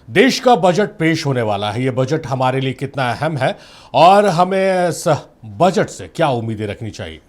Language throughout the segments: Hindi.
देश का बजट पेश होने वाला है। ये बजट हमारे लिए कितना अहम है और हमें इस बजट से क्या उम्मीदें रखनी चाहिए।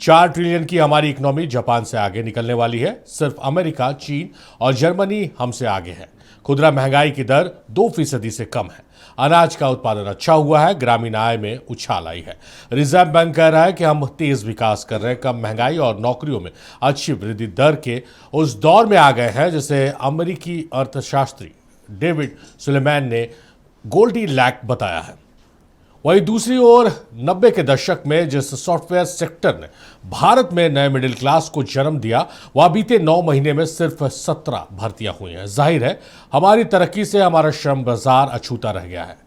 4 ट्रिलियन की हमारी इकोनॉमी जापान से आगे निकलने वाली है। सिर्फ अमेरिका, चीन और जर्मनी हमसे आगे है। खुदरा महंगाई की दर 2% से कम है। अनाज का उत्पादन अच्छा हुआ है। ग्रामीण आय में उछाल आई है। रिजर्व बैंक कह रहा है कि हम तेज विकास कर रहे हैं। कम महंगाई और नौकरियों में अच्छी वृद्धि दर के उस दौर में आ गए हैं जिसे अमेरिकी अर्थशास्त्री डेविड सुलेमान ने गोल्डी लैक बताया है। वहीं दूसरी ओर 90 के दशक में जिस सॉफ्टवेयर सेक्टर ने भारत में नए मिडिल क्लास को जन्म दिया, वह बीते 9 महीने में सिर्फ 17 भर्तियां हुई हैं। जाहिर है हमारी तरक्की से हमारा श्रम बाजार अछूता रह गया है।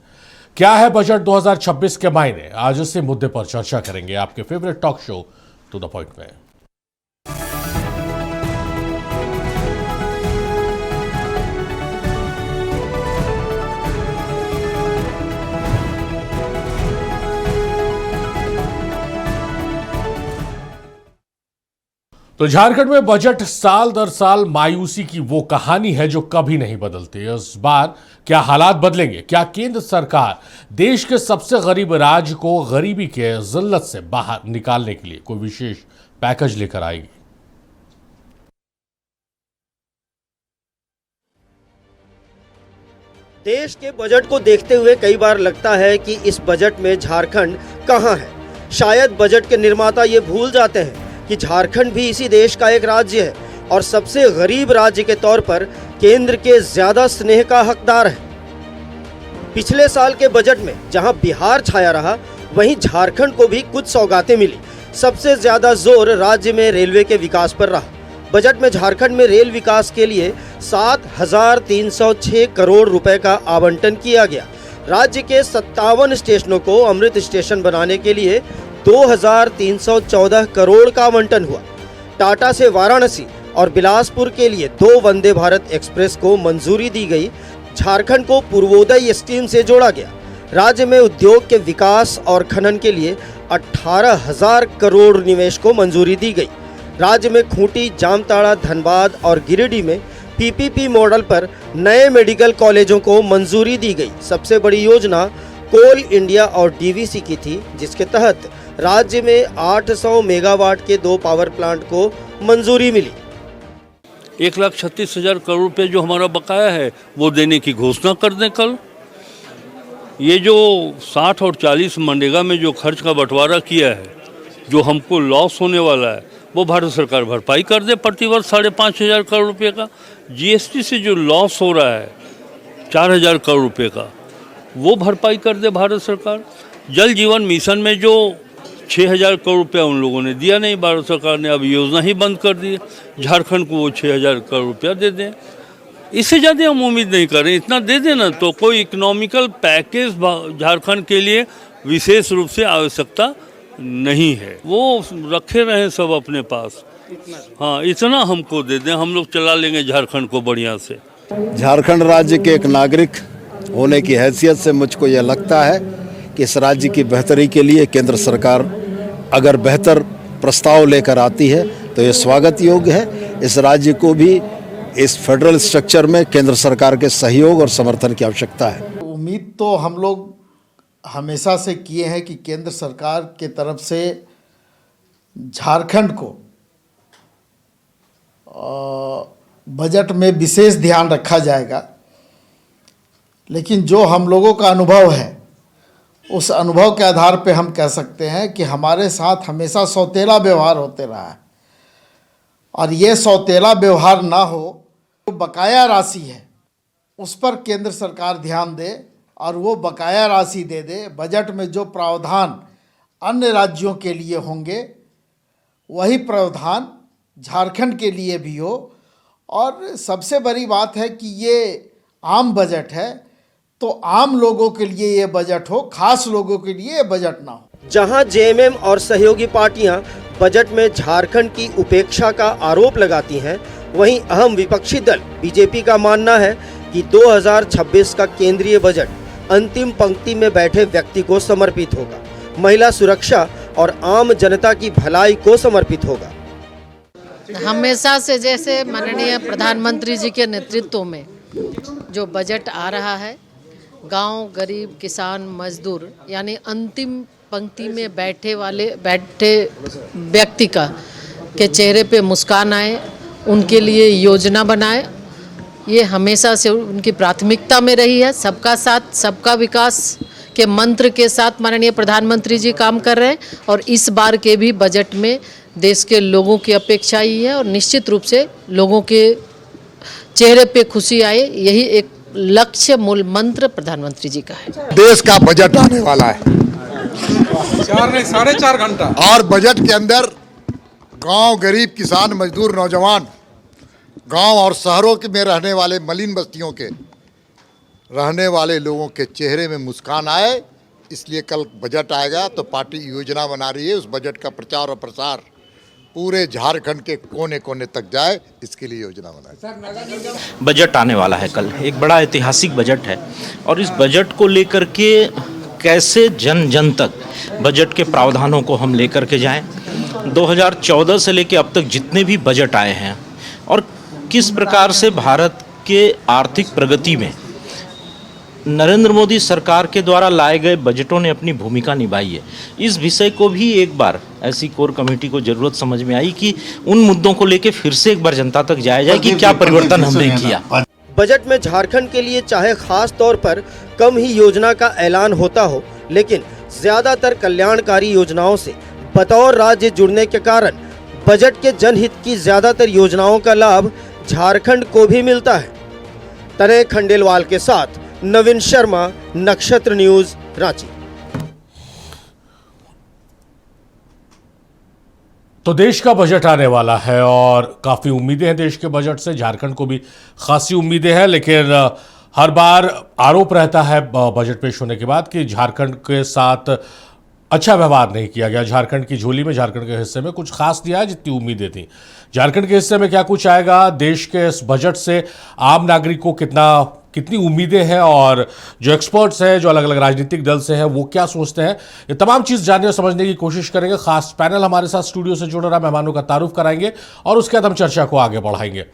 क्या है बजट 2026 के मायने, आज इसी मुद्दे पर चर्चा करेंगे आपके favourite talk show to the point में। तो झारखंड में बजट साल दर साल मायूसी की वो कहानी है जो कभी नहीं बदलती। इस बार क्या हालात बदलेंगे? क्या केंद्र सरकार देश के सबसे गरीब राज्य को गरीबी के जिल्लत से बाहर निकालने के लिए कोई विशेष पैकेज लेकर आएगी? देश के बजट को देखते हुए कई बार लगता है कि इस बजट में झारखंड कहां है। शायद बजट के निर्माता ये भूल जाते हैं कि झारखंड भी इसी देश का एक राज्य है और सबसे गरीब राज्य के तौर पर केंद्र के ज्यादा स्नेह का हकदार है। पिछले साल के बजट में जहां बिहार छाया रहा, वहीं झारखंड को भी कुछ सौगातें मिली। सबसे ज्यादा जोर राज्य में रेलवे के विकास पर रहा। बजट में झारखंड में रेल विकास के लिए 7,306 करोड़ रुपए का आवंटन किया गया। राज्य के 57 स्टेशनों को अमृत स्टेशन बनाने के लिए 2,314 करोड़ का आवंटन हुआ। टाटा से वाराणसी और बिलासपुर के लिए 2 वंदे भारत एक्सप्रेस को मंजूरी दी गई। झारखंड को पूर्वोदय स्कीम से जोड़ा गया। राज्य में उद्योग के विकास और खनन के लिए 18,000 करोड़ निवेश को मंजूरी दी गई। राज्य में खूंटी, जामताड़ा, धनबाद और गिरिडीह में पीपीपी मॉडल पर नए मेडिकल कॉलेजों को मंजूरी दी गई। सबसे बड़ी योजना कोल इंडिया और डीवीसी की थी, जिसके तहत राज्य में 800 मेगावाट के 2 पावर प्लांट को मंजूरी मिली। 1,36,000 करोड़ रुपए जो हमारा बकाया है वो देने की घोषणा कर दें कल। ये जो 60 और 40 मनरेगा में जो खर्च का बंटवारा किया है, जो हमको लॉस होने वाला है, वो भारत सरकार भरपाई कर दे प्रतिवर्ष 5,500 करोड़ रुपए का। जीएसटी से जो लॉस हो रहा है 4,000 करोड़ रुपए का, वो भरपाई कर दे भारत सरकार। जल जीवन मिशन में जो 6,000 करोड़ रुपया उन लोगों ने दिया नहीं, भारत सरकार ने अब योजना ही बंद कर दी। झारखंड को वो 6,000 करोड़ रुपया दे दें। इससे ज़्यादा हम उम्मीद नहीं कर रहे। इतना दे देना तो कोई इकोनॉमिकल पैकेज झारखंड के लिए विशेष रूप से आवश्यकता नहीं है। वो रखे रहें सब अपने पास। हाँ, इतना हमको दे दें, हम लोग चला लेंगे झारखंड को बढ़िया से। झारखंड राज्य के एक नागरिक होने की हैसियत से मुझको यह लगता है कि इस राज्य की बेहतरी के लिए केंद्र सरकार अगर बेहतर प्रस्ताव लेकर आती है तो ये स्वागत योग्य है। इस राज्य को भी इस फेडरल स्ट्रक्चर में केंद्र सरकार के सहयोग और समर्थन की आवश्यकता है। उम्मीद तो हम लोग हमेशा से किए हैं कि केंद्र सरकार के तरफ से झारखंड को बजट में विशेष ध्यान रखा जाएगा। लेकिन जो हम लोगों का अनुभव है, उस अनुभव के आधार पे हम कह सकते हैं कि हमारे साथ हमेशा सौतेला व्यवहार होते रहा है और ये सौतेला व्यवहार ना हो। जो बकाया राशि है उस पर केंद्र सरकार ध्यान दे और वो बकाया राशि दे दे। बजट में जो प्रावधान अन्य राज्यों के लिए होंगे वही प्रावधान झारखंड के लिए भी हो। और सबसे बड़ी बात है कि ये आम बजट है, तो आम लोगों के लिए ये बजट हो, खास लोगों के लिए ये बजट ना हो। जहां जेएमएम और सहयोगी पार्टियां बजट में झारखंड की उपेक्षा का आरोप लगाती हैं, वहीं अहम विपक्षी दल बीजेपी का मानना है कि 2026 का केंद्रीय बजट अंतिम पंक्ति में बैठे व्यक्ति को समर्पित होगा, महिला सुरक्षा और आम जनता की भलाई को समर्पित होगा। हमेशा से जैसे माननीय प्रधानमंत्री जी के नेतृत्व में जो बजट आ रहा है, गांव, गरीब, किसान, मजदूर यानी अंतिम पंक्ति में बैठे व्यक्ति के चेहरे पे मुस्कान आए, उनके लिए योजना बनाए, ये हमेशा से उनकी प्राथमिकता में रही है। सबका साथ सबका विकास के मंत्र के साथ माननीय प्रधानमंत्री जी काम कर रहे हैं और इस बार के भी बजट में देश के लोगों की अपेक्षा ही है और निश्चित रूप से लोगों के चेहरे पे खुशी आए, यही एक लक्ष्य मूल मंत्र प्रधानमंत्री जी का है। देश का बजट आने वाला है 4 नहीं 4.5 घंटा और बजट के अंदर गांव, गरीब, किसान, मजदूर, नौजवान, गांव और शहरों में रहने वाले मलिन बस्तियों के रहने वाले लोगों के चेहरे में मुस्कान आए, इसलिए कल बजट आएगा तो पार्टी योजना बना रही है उस बजट का प्रचार और प्रसार पूरे झारखंड के कोने कोने तक जाए, इसके लिए योजना बनाई। बजट आने वाला है कल, एक बड़ा ऐतिहासिक बजट है और इस बजट को लेकर के कैसे जन जन तक बजट के प्रावधानों को हम लेकर के जाएं, 2014 से लेकर अब तक जितने भी बजट आए हैं और किस प्रकार से भारत के आर्थिक प्रगति में नरेंद्र मोदी सरकार के द्वारा लाए गए बजटों ने अपनी भूमिका निभाई है। इस विषय को भी एक बार ऐसी कोर कमेटी को जरूरत समझ में आई कि उन मुद्दों को लेकर फिर से एक बार जनता तक जाया जाए कि क्या परिवर्तन हमने किया। बजट में झारखंड के लिए चाहे खास तौर पर कम ही योजना का ऐलान होता हो, लेकिन ज्यादातर कल्याणकारी योजनाओं से बतौर राज्य जुड़ने के कारण बजट के जनहित की ज्यादातर योजनाओं का लाभ झारखंड को भी मिलता है। तने खंडेलवाल के साथ नवीन शर्मा, नक्षत्र न्यूज, रांची। तो देश का बजट आने वाला है और काफ़ी उम्मीदें हैं देश के बजट से, झारखंड को भी खासी उम्मीदें हैं, लेकिन हर बार आरोप रहता है बजट पेश होने के बाद कि झारखंड के साथ अच्छा व्यवहार नहीं किया गया। झारखंड की झोली में, झारखंड के हिस्से में कुछ खास दिया है जितनी उम्मीदें थी। झारखंड के हिस्से में क्या कुछ आएगा, देश के इस बजट से आम नागरिक को कितनी उम्मीदें हैं और जो एक्सपर्ट्स हैं, जो अलग अलग राजनीतिक दल से हैं, वो क्या सोचते हैं, ये तमाम चीज़ जानने और समझने की कोशिश करेंगे। खास पैनल हमारे साथ स्टूडियो से जुड़ रहा, मेहमानों का तारुफ कराएंगे और उसके बाद हम चर्चा को आगे बढ़ाएंगे।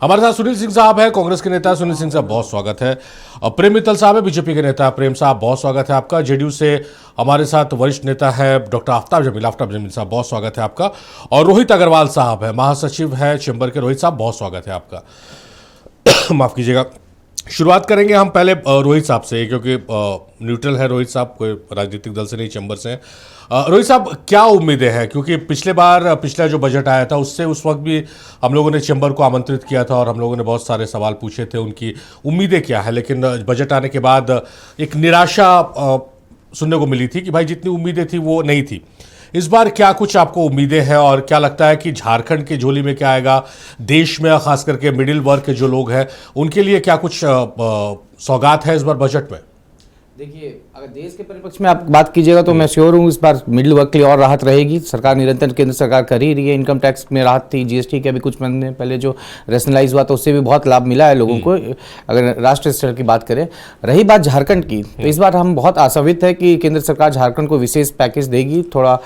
हमारे साथ सुनील सिंह साहब हैं, कांग्रेस के नेता। सुनील सिंह साहब, बहुत स्वागत है। और प्रेम मित्तल साहब है, बीजेपी के नेता। प्रेम साहब, बहुत स्वागत है आपका। जेडीयू से हमारे साथ वरिष्ठ नेता है डॉक्टर आफ्ताब जमील साहब, बहुत स्वागत है आपका। और रोहित अग्रवाल साहब है, महासचिव है चैम्बर के। रोहित साहब, बहुत स्वागत है आपका। माफ कीजिएगा, शुरुआत करेंगे हम पहले रोहित साहब से, क्योंकि न्यूट्रल है रोहित साहब, कोई राजनीतिक दल से नहीं, चैम्बर से हैं। रोहित साहब, क्या उम्मीदें हैं, क्योंकि पिछला जो बजट आया था उससे उस वक्त भी हम लोगों ने चैम्बर को आमंत्रित किया था और हम लोगों ने बहुत सारे सवाल पूछे थे, उनकी उम्मीदें क्या है। लेकिन बजट आने के बाद एक निराशा सुनने को मिली थी कि भाई जितनी उम्मीदें थी वो नहीं थी। इस बार क्या कुछ आपको उम्मीदें हैं और क्या लगता है कि झारखंड की झोली में क्या आएगा, देश में खास करके मिडिल वर्ग के जो लोग हैं उनके लिए क्या कुछ सौगात है इस बार बजट में? देखिए, अगर देश के परिप्रेक्ष्य में आप बात कीजिएगा तो मैं श्योर हूँ इस बार मिडिल वर्ग के लिए और राहत रहेगी। सरकार निरंतर, केंद्र सरकार कर ही रही है। इनकम टैक्स में राहत थी, जीएसटी के अभी कुछ महीने पहले जो रेशनलाइज हुआ तो उससे भी बहुत लाभ मिला है लोगों को, अगर राष्ट्रीय स्तर की बात करें। रही बात झारखंड की, तो इस बार हम बहुत आशान्वित है कि केंद्र सरकार झारखंड को विशेष पैकेज देगी, थोड़ा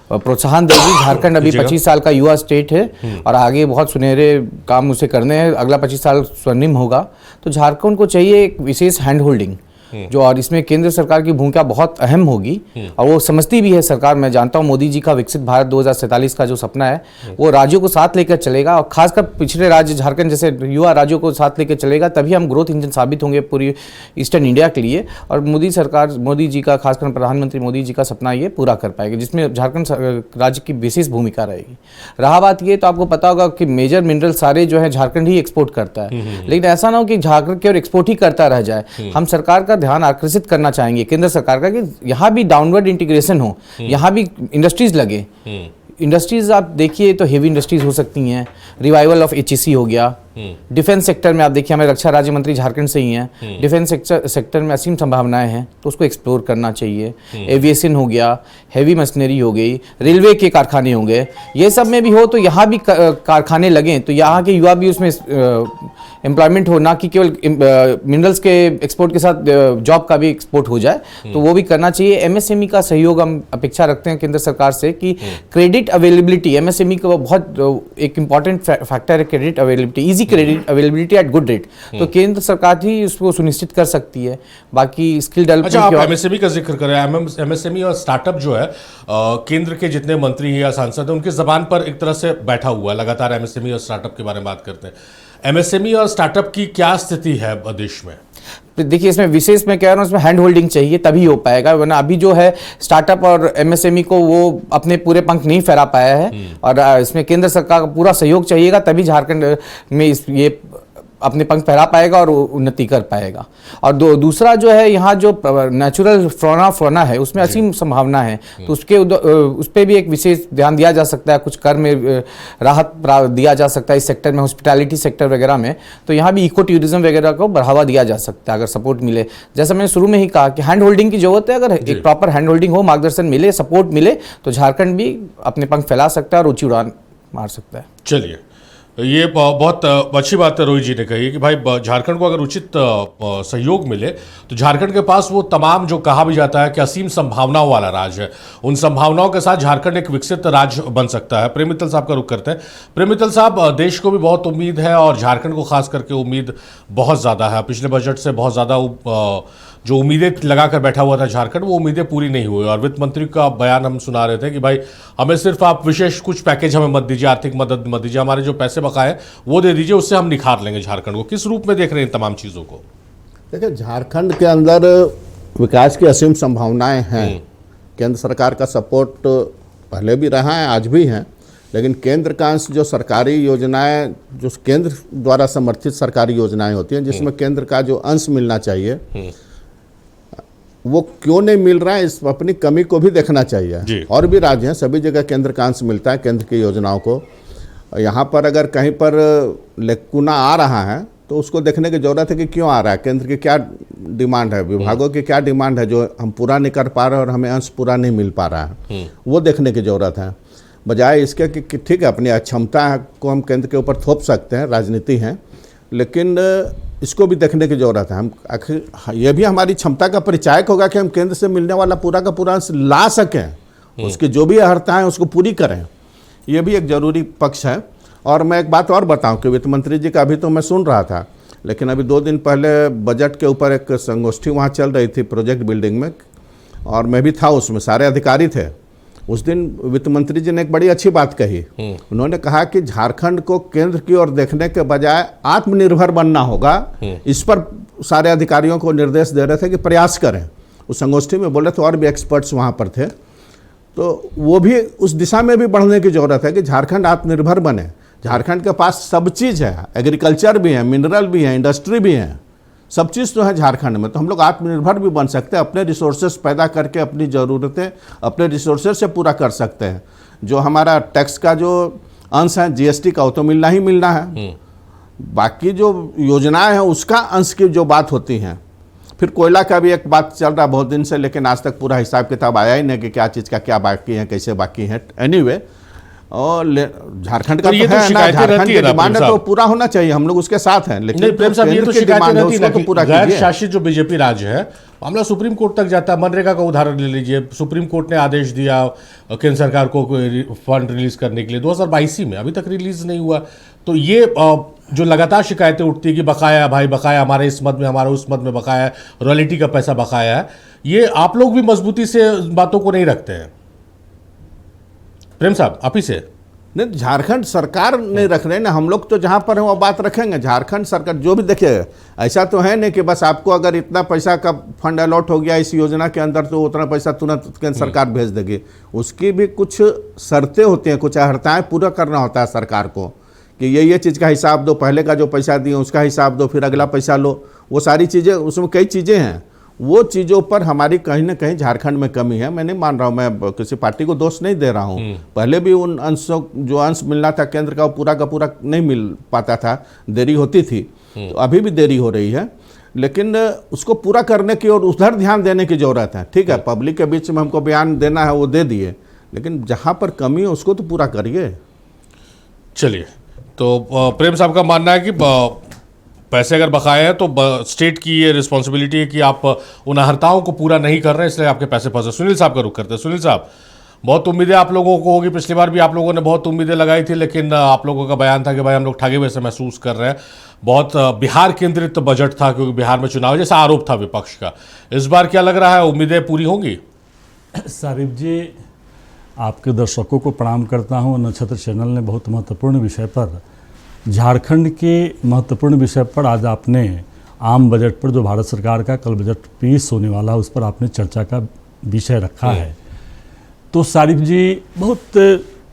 प्रोत्साहन देगी। झारखंड अभी 25 साल का युवा स्टेट है और आगे बहुत सुनहरे काम उसे करने हैं, अगला 25 साल स्वर्णिम होगा, तो झारखंड को चाहिए एक विशेष हैंड होल्डिंग जो, और इसमें केंद्र सरकार की भूमिका बहुत अहम होगी और वो समझती भी है सरकार। मैं जानता हूँ मोदी जी का विकसित भारत 2047 का जो सपना है वो राज्यों को साथ लेकर चलेगा और खासकर पिछड़े राज्य झारखंड जैसे युवा राज्यों को साथ लेकर चलेगा, तभी हम ग्रोथ इंजन साबित होंगे पूरी ईस्टर्न इंडिया के लिए। और मोदी जी का, खासकर प्रधानमंत्री मोदी जी का सपना ये पूरा कर पाएगी, जिसमें झारखंड राज्य की विशेष भूमिका रहेगी। रहा बात ये, तो आपको पता होगा कि मेजर मिनरल सारे जो है झारखंड ही एक्सपोर्ट करता है, लेकिन ऐसा ना हो कि झारखंड केवल एक्सपोर्ट ही करता रह जाए। हम सरकार का ध्यान आकर्षित करना चाहेंगे केंद्र सरकार का कि यहाँ भी डाउनवर्ड इंटीग्रेशन हो, यहाँ भी इंडस्ट्रीज लगे। इंडस्ट्रीज आप देखिए तो हेवी इंडस्ट्रीज हो सकती हैं, रिवाइवल ऑफ एचईसी हो गया। डिफेंस सेक्टर में आप देखिए, हमारे रक्षा राज्य मंत्री झारखंड से ही हैं, डिफेंस सेक्टर में असीम संभावनाएं हैं, तो उसको एक्सप्लोर करना चाहिए। एविएशन हो गया, हैवी मशीनरी हो गई, रेलवे के कारखाने होंगे, ये सब में भी हो तो यहाँ भी कारखाने लगें, तो यहाँ के युवा भी उसमें एम्प्लॉयमेंट हो, ना कि केवल मिनरल्स के एक्सपोर्ट के साथ जॉब का भी एक्सपोर्ट हो जाए, तो वो भी करना चाहिए। एमएसएमई का सहयोग हम अपेक्षा रखते हैं केंद्र सरकार से कि क्रेडिट अवेलेबिलिटी, एमएसएमई का बहुत एक इंपॉर्टेंट फैक्टर है credit availability, easy credit availability at good rate, तो केंद्र सरकार ही उसको सुनिश्चित कर सकती है। बाकी स्किल अच्छा, डेवलपमेंट आप की एमएसएमई का जिक्र करें। एमएसएमई और स्टार्टअप जो है केंद्र के जितने मंत्री हैं या सांसद हैं उनकी जबान पर एक तरह से बैठा हुआ है, लगातार एमएसएमई और स्टार्टअप के बारे में बात करते हैं। एमएसएमई और स्टार्टअप की क्या स्थिति है देश में? देखिए, इसमें विशेष मैं कह रहा हूँ, इसमें हैंड होल्डिंग चाहिए तभी हो पाएगा, वरना अभी जो है स्टार्टअप और एमएसएमई को वो अपने पूरे पंख नहीं फहरा पाया है, और इसमें केंद्र सरकार का पूरा सहयोग चाहिएगा तभी झारखंड में ये अपने पंख फहरा पाएगा और उन्नति कर पाएगा। और दूसरा जो है, यहाँ जो नेचुरल फ्लोरा है उसमें असीम संभावना है, तो उस पर भी एक विशेष ध्यान दिया जा सकता है, कुछ कर में राहत दिया जा सकता है इस सेक्टर में, हॉस्पिटैलिटी सेक्टर वगैरह में, तो यहाँ भी इको टूरिज्म वगैरह को बढ़ावा दिया जा सकता है अगर सपोर्ट मिले। जैसा मैंने शुरू में ही कहा कि हैंड होल्डिंग की जरूरत है, अगर एक प्रॉपर हैंड होल्डिंग हो, मार्गदर्शन मिले, सपोर्ट मिले, तो झारखंड भी अपने पंख फैला सकता है और ऊंची उड़ान मार सकता है। चलिए, ये बहुत अच्छी बात है रोहित जी ने कही कि भाई झारखंड को अगर उचित सहयोग मिले तो झारखंड के पास वो तमाम जो कहा भी जाता है कि असीम संभावनाओं वाला राज्य है, उन संभावनाओं के साथ झारखंड एक विकसित राज्य बन सकता है। प्रेम मित्तल साहब का रुख करते हैं। प्रेम मित्तल साहब, देश को भी बहुत उम्मीद है और झारखंड को खास करके उम्मीद बहुत ज़्यादा है। पिछले बजट से बहुत ज़्यादा जो उम्मीदें लगाकर बैठा हुआ था झारखंड, वो उम्मीदें पूरी नहीं हुई, और वित्त मंत्री का बयान हम सुना रहे थे कि भाई हमें सिर्फ आप विशेष कुछ पैकेज हमें मत दीजिए, आर्थिक मदद मत दीजिए, हमारे जो पैसे बकाए वो दे दीजिए, उससे हम निखार लेंगे झारखंड को। किस रूप में देख रहे हैं इन तमाम चीज़ों को? देखिए, झारखंड के अंदर विकास की असीम संभावनाएं हैं। केंद्र सरकार का सपोर्ट पहले भी रहा है, आज भी है, लेकिन केंद्र का अंश जो सरकारी योजनाएं, जो केंद्र द्वारा समर्थित सरकारी योजनाएं होती हैं, जिसमें केंद्र का जो अंश मिलना चाहिए वो क्यों नहीं मिल रहा है, इस अपनी कमी को भी देखना चाहिए। और भी राज्य हैं, सभी जगह केंद्र का अंश मिलता है केंद्र की योजनाओं को। यहाँ पर अगर कहीं पर लेकुना आ रहा है तो उसको देखने की ज़रूरत है कि क्यों आ रहा है, केंद्र की क्या डिमांड है, विभागों की क्या डिमांड है जो हम पूरा नहीं कर पा रहे और हमें अंश पूरा नहीं मिल पा रहा है, वो देखने की ज़रूरत है। बजाय इसके कि ठीक है अपनी अक्षमता को हम केंद्र के ऊपर थोप सकते हैं, राजनीति है, लेकिन इसको भी देखने की ज़रूरत है। हम आखिर ये भी हमारी क्षमता का परिचायक होगा कि हम केंद्र से मिलने वाला पूरा का पूरा अंश ला सकें, उसकी जो भी अर्हता है उसको पूरी करें, ये भी एक ज़रूरी पक्ष है। और मैं एक बात और बताऊं कि वित्त मंत्री जी का अभी तो मैं सुन रहा था, लेकिन अभी 2 दिन पहले बजट के ऊपर एक संगोष्ठी वहाँ चल रही थी प्रोजेक्ट बिल्डिंग में, और मैं भी था उसमें, सारे अधिकारी थे। उस दिन वित्त मंत्री जी ने एक बड़ी अच्छी बात कही। उन्होंने कहा कि झारखंड को केंद्र की ओर देखने के बजाय आत्मनिर्भर बनना होगा। इस पर सारे अधिकारियों को निर्देश दे रहे थे कि प्रयास करें। उस संगोष्ठी में बोले थे, और भी एक्सपर्ट्स वहाँ पर थे, तो वो भी उस दिशा में भी बढ़ने की ज़रूरत है कि झारखंड आत्मनिर्भर बने। झारखंड के पास सब चीज़ है, एग्रीकल्चर भी है, मिनरल भी है, इंडस्ट्री भी है, सब चीज़ तो है झारखंड में, तो हम लोग आत्मनिर्भर भी बन सकते हैं, अपने रिसोर्सेज पैदा करके अपनी ज़रूरतें अपने रिसोर्सेज से पूरा कर सकते हैं। जो हमारा टैक्स का जो अंश है जीएसटी का, वो तो मिलना ही मिलना है। बाकी जो योजनाएं हैं उसका अंश की जो बात होती हैं, फिर कोयला का भी एक बात चल रहा है बहुत दिन से, लेकिन आज तक पूरा हिसाब किताब आया ही नहीं कि क्या चीज़ का क्या बाकी है, कैसे बाकी है। एनीवे, और झारखंड का तो है ना, झारखंड की डिमांड है तो पूरा होना चाहिए, हम लोग उसके साथ हैं। लेकिन प्रेम साहब, ये तो शिकायतें रहती है तो पूरा गैर शासित जो बीजेपी राज्य है, मामला सुप्रीम कोर्ट तक जाता है। मनरेगा का उदाहरण ले लीजिए, सुप्रीम कोर्ट ने आदेश दिया केंद्र सरकार को फंड रिलीज करने के लिए 2022 में, अभी तक रिलीज नहीं हुआ। तो ये जो लगातार शिकायतें उठती है कि बकाया भाई बकाया, हमारे इस मद में, हमारा उस मद में बकाया है, रॉयल्टी का पैसा बकाया है, ये आप लोग भी मजबूती से बातों को नहीं रखते हैं। प्रेम साहब, आप ही से नहीं, झारखंड सरकार नहीं रख रहे ना, हम लोग तो जहाँ पर हैं वो बात रखेंगे। झारखंड सरकार जो भी देखिए, ऐसा तो है नहीं कि बस आपको अगर इतना पैसा का फंड अलॉट हो गया इस योजना के अंदर तो उतना पैसा तुरंत केंद्र सरकार भेज देगी। उसकी भी कुछ शर्तें होती हैं, कुछ अहर्ताएँ पूरा करना होता है सरकार को, कि ये चीज़ का हिसाब दो, पहले का जो पैसा दिए उसका हिसाब दो, फिर अगला पैसा लो, वो सारी चीज़ें, उसमें कई चीज़ें हैं। वो चीज़ों पर हमारी कहीं ना कहीं झारखंड में कमी है। मैं नहीं मान रहा हूँ, मैं किसी पार्टी को दोष नहीं दे रहा हूँ। पहले भी उन अंशों जो अंश मिलना था केंद्र का, वो पूरा का पूरा नहीं मिल पाता था, देरी होती थी, तो अभी भी देरी हो रही है, लेकिन उसको पूरा करने की और उधर ध्यान देने की ज़रूरत है। ठीक है, पब्लिक के बीच में हमको बयान देना है वो दे दिए, लेकिन जहाँ पर कमी है उसको तो पूरा करिए। चलिए, तो प्रेम साहब का मानना है कि पैसे अगर बकाया है तो स्टेट की ये रिस्पॉन्सिबिलिटी है कि आप उन अहर्ताओं को पूरा नहीं कर रहे हैं, इसलिए आपके पैसे फंसे। सुनील साहब का रुख करते हैं। सुनील साहब, बहुत उम्मीदें आप लोगों को होगी, पिछली बार भी आप लोगों ने बहुत उम्मीदें लगाई थी, लेकिन आप लोगों का बयान था कि भाई हम लोग ठगे हुए से महसूस कर रहे हैं। बहुत बिहार केंद्रित बजट था क्योंकि बिहार में चुनाव जैसा आरोप था विपक्ष का। इस बार क्या लग रहा है, उम्मीदें पूरी होंगी? सारिफ जी, आपके दर्शकों को प्रणाम करता हूं। नक्षत्र चैनल ने बहुत महत्वपूर्ण विषय पर, झारखंड के महत्वपूर्ण विषय पर आज आपने आम बजट पर जो भारत सरकार का कल बजट पेश होने वाला है उस पर आपने चर्चा का विषय रखा है। तो सारिफ जी, बहुत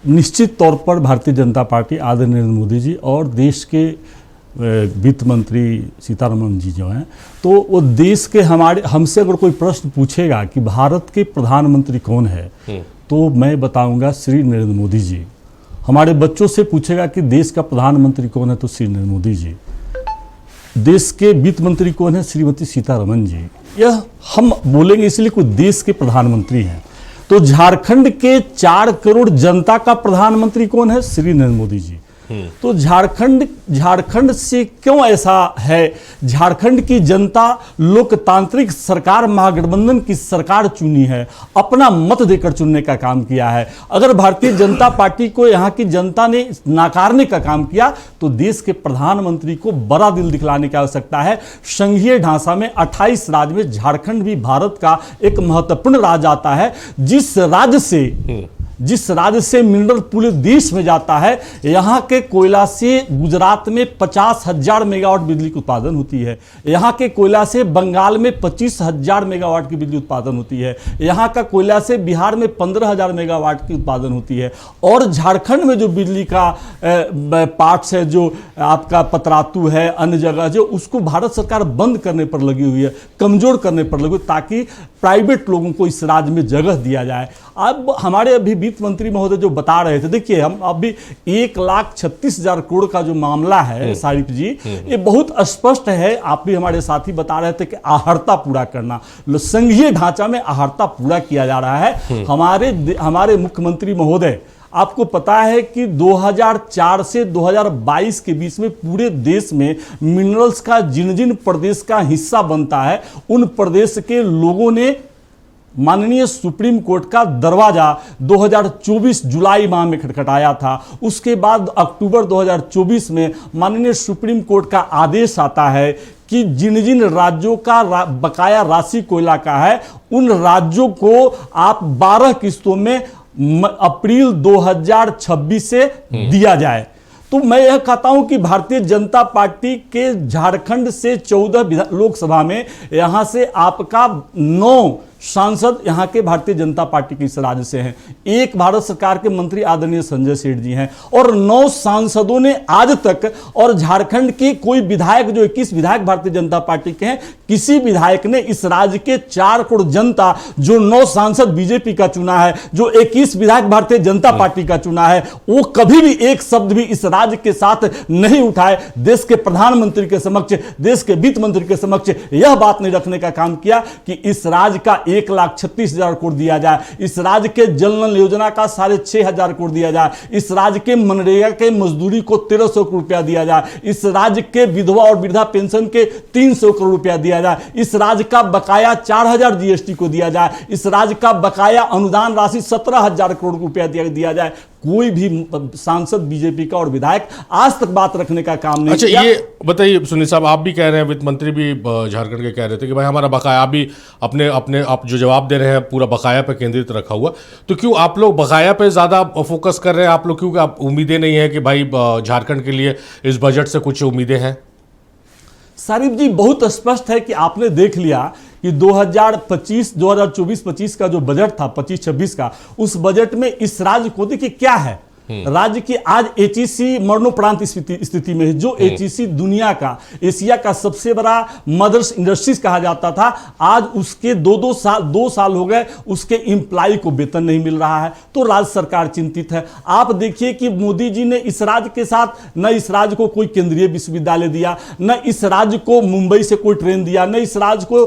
निश्चित तौर पर भारतीय जनता पार्टी आदरणीय नरेंद्र मोदी जी और देश के वित्त मंत्री सीतारमण जी जो हैं, तो वो देश के हमसे अगर कोई प्रश्न पूछेगा कि भारत के प्रधानमंत्री कौन है, तो मैं बताऊंगा श्री नरेंद्र मोदी जी। हमारे बच्चों से पूछेगा कि देश का प्रधानमंत्री कौन है, तो श्री नरेंद्र मोदी जी। देश के वित्त मंत्री कौन है, श्रीमती सीतारमण जी। यह हम बोलेंगे इसलिए कोई देश के प्रधानमंत्री हैं। तो झारखंड के 4 करोड़ जनता का प्रधानमंत्री कौन है, श्री नरेंद्र मोदी जी। तो झारखंड से क्यों ऐसा है? झारखंड की जनता लोकतांत्रिक सरकार महागठबंधन की सरकार चुनी है, अपना मत देकर चुनने का काम किया है। अगर भारतीय जनता पार्टी को यहाँ की जनता ने नाकारने का काम किया तो देश के प्रधानमंत्री को बड़ा दिल दिखलाने की आवश्यकता है। संघीय ढांचा में 28 राज्य में झारखंड भी भारत का एक महत्वपूर्ण राज्य आता है। जिस राज्य से मिनरल पूरे देश में जाता है, यहाँ के कोयला से गुजरात में 50,000 मेगावाट बिजली की उत्पादन होती है। यहाँ के कोयला से बंगाल में 25,000 मेगावाट की बिजली उत्पादन होती है। यहाँ का कोयला से बिहार में 15,000 मेगावाट की उत्पादन होती है। और झारखंड में जो बिजली का पार्ट्स है, जो आपका पतरातू है, अन्य जगह जो, उसको भारत सरकार बंद करने पर लगी हुई है, कमजोर करने पर लगी हुई, ताकि प्राइवेट लोगों को इस राज्य में जगह दिया जाए। अब हमारे अभी वित्त मंत्री महोदय जो बता रहे थे, देखिए हम अभी 1,36,000 करोड़ का जो मामला है सारिफ जी, ये बहुत स्पष्ट है। आप भी हमारे साथी बता रहे थे कि आहर्ता पूरा करना, संघीय ढांचा में आहर्ता पूरा किया जा रहा है। हमारे मुख्यमंत्री महोदय, आपको पता है कि 2004 से 2022 के बीच में पूरे देश में मिनरल्स का जिन जिन प्रदेश का हिस्सा बनता है, उन प्रदेश के लोगों ने माननीय सुप्रीम कोर्ट का दरवाजा 2024 जुलाई माह में खटखटाया था। उसके बाद अक्टूबर 2024 में माननीय सुप्रीम कोर्ट का आदेश आता है कि जिन जिन राज्यों का बकाया राशि कोयला का है, उन राज्यों को आप 12 किस्तों में अप्रैल 2026 से दिया जाए। तो मैं यह कहता हूं कि भारतीय जनता पार्टी के झारखंड से 14 लोकसभा में, यहां से आपका 9 सांसद यहाँ के भारतीय जनता पार्टी के इस राज्य से हैं। एक भारत सरकार के मंत्री आदरणीय संजय सेठ जी हैं, और 9 सांसदों ने आज तक, और झारखंड के कोई विधायक, जो 21 विधायक भारतीय जनता पार्टी के हैं, किसी विधायक ने इस राज्य के 4 करोड़ जनता, जो 9 सांसद बीजेपी का चुना है, जो 21 विधायक भारतीय जनता पार्टी का चुना है, वो कभी भी एक शब्द भी इस राज्य के साथ नहीं उठाए। देश के प्रधानमंत्री के समक्ष, देश के वित्त मंत्री के समक्ष यह बात नहीं रखने का काम किया कि इस राज्य का 1,36,000 करोड़ दिया जाए, इस राज्य के जल नल योजना का 6,500 करोड़ दिया जाए, इस राज्य के मनरेगा के मजदूरी को 1,300 करोड़ रुपया दिया जाए, इस राज्य के विधवा और वृद्धा पेंशन के 300 करोड़ रुपया दिया जाए, इस राज्य का बकाया 4,000 जीएसटी को दिया जाए, इस राज्य का बकाया अनुदान राशि 17,000 करोड़ रुपया दिया जाए। कोई भी सांसद बीजेपी का और विधायक आज तक बात रखने का काम नहीं किया। अच्छा, ये बताइए सुनील साहब, आप भी कह रहे हैं, वित्त मंत्री भी झारखंड के कह रहे थे कि भाई हमारा बकाया, आप भी अपने आप जो जवाब दे रहे हैं पूरा बकाया पे केंद्रित रखा हुआ, तो क्यों आप लोग बकाया पे ज़्यादा फोकस कर रहे हैं? आप लोग क्यों, आप उम्मीदें नहीं है कि भाई झारखंड के लिए इस बजट से कुछ उम्मीदें हैं? सारिफ जी, बहुत स्पष्ट है कि आपने देख लिया कि 2024-25 का जो बजट था, 25-26 का, उस बजट में इस राज्य को देखिए क्या है। राज्य की आज एचईसी मरणोपरांत स्थिति में है। जो एचईसी दुनिया का, एशिया का सबसे बड़ा मदर्स इंडस्ट्रीज कहा जाता था, आज उसके 2 साल हो गए, उसके एम्प्लॉय को वेतन नहीं मिल रहा है। तो राज्य सरकार चिंतित है। आप देखिए कि मोदी जी ने इस राज्य के साथ, न इस राज्य को कोई केंद्रीय विश्वविद्यालय दिया, न इस राज्य को मुंबई से कोई ट्रेन दिया, न इस राज्य को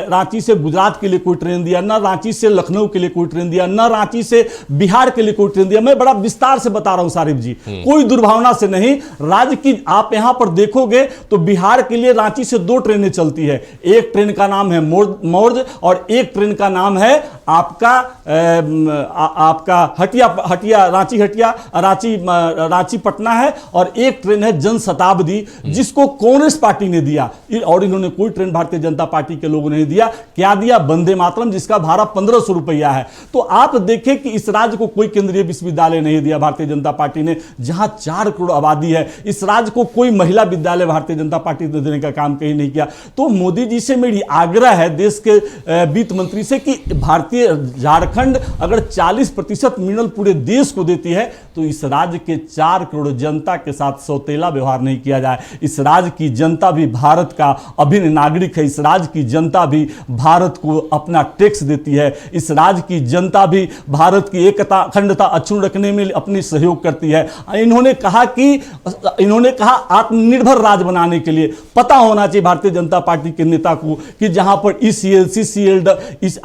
रांची से गुजरात के लिए कोई ट्रेन दिया, न रांची से लखनऊ के लिए कोई ट्रेन दिया, न रांची से बिहार के लिए कोई ट्रेन दिया। मैं बड़ा विस्तार से बता रहा हूं सारिफ जी, कोई दुर्भावना से नहीं। राज्य की आप यहां पर देखोगे तो बिहार के लिए रांची से 2 ट्रेनें चलती है। एक ट्रेन का नाम है मौर्ज और एक ट्रेन का नाम है आपका आपका हटिया रांची पटना है, और एक ट्रेन है जनशताब्दी जिसको कांग्रेस पार्टी ने दिया, और इन्होंने कोई ट्रेन भारतीय जनता पार्टी के लोगों ने नहीं दिया। क्या दिया? वंदे मातरम, जिसका भाड़ा 1500 रुपया है। तो आप देखें कि इस राज्य को कोई केंद्रीय विश्वविद्यालय नहीं दिया भारतीय जनता पार्टी ने, जहां 4 करोड़ आबादी है। इस राज्य को कोई महिला विद्यालय भारतीय जनता पार्टी ने देने का काम कहीं नहीं किया। तो मोदी जी से मेरी आग्रह है, देश के वित्त मंत्री से, कि भारतीय झारखंड अगर 40% मिनरल पूरे देश को देती है तो इस राज्य के 4 करोड़ जनता के साथ सौतेला व्यवहार नहीं किया जाए। इस राज्य की जनता भी भारत का अभिन्न नागरिक है। इस राज्य की जनता भी भारत को अपना टैक्स देती है। इस राज्य की जनता भी भारत की एकता अखंडता अक्षुण्ण रखने में अपनी सहयोग करती है। इन्होंने कहा आत्मनिर्भर राज्य बनाने के लिए पता होना चाहिए भारतीय जनता पार्टी के नेता को कि जहां पर ECL, CCL,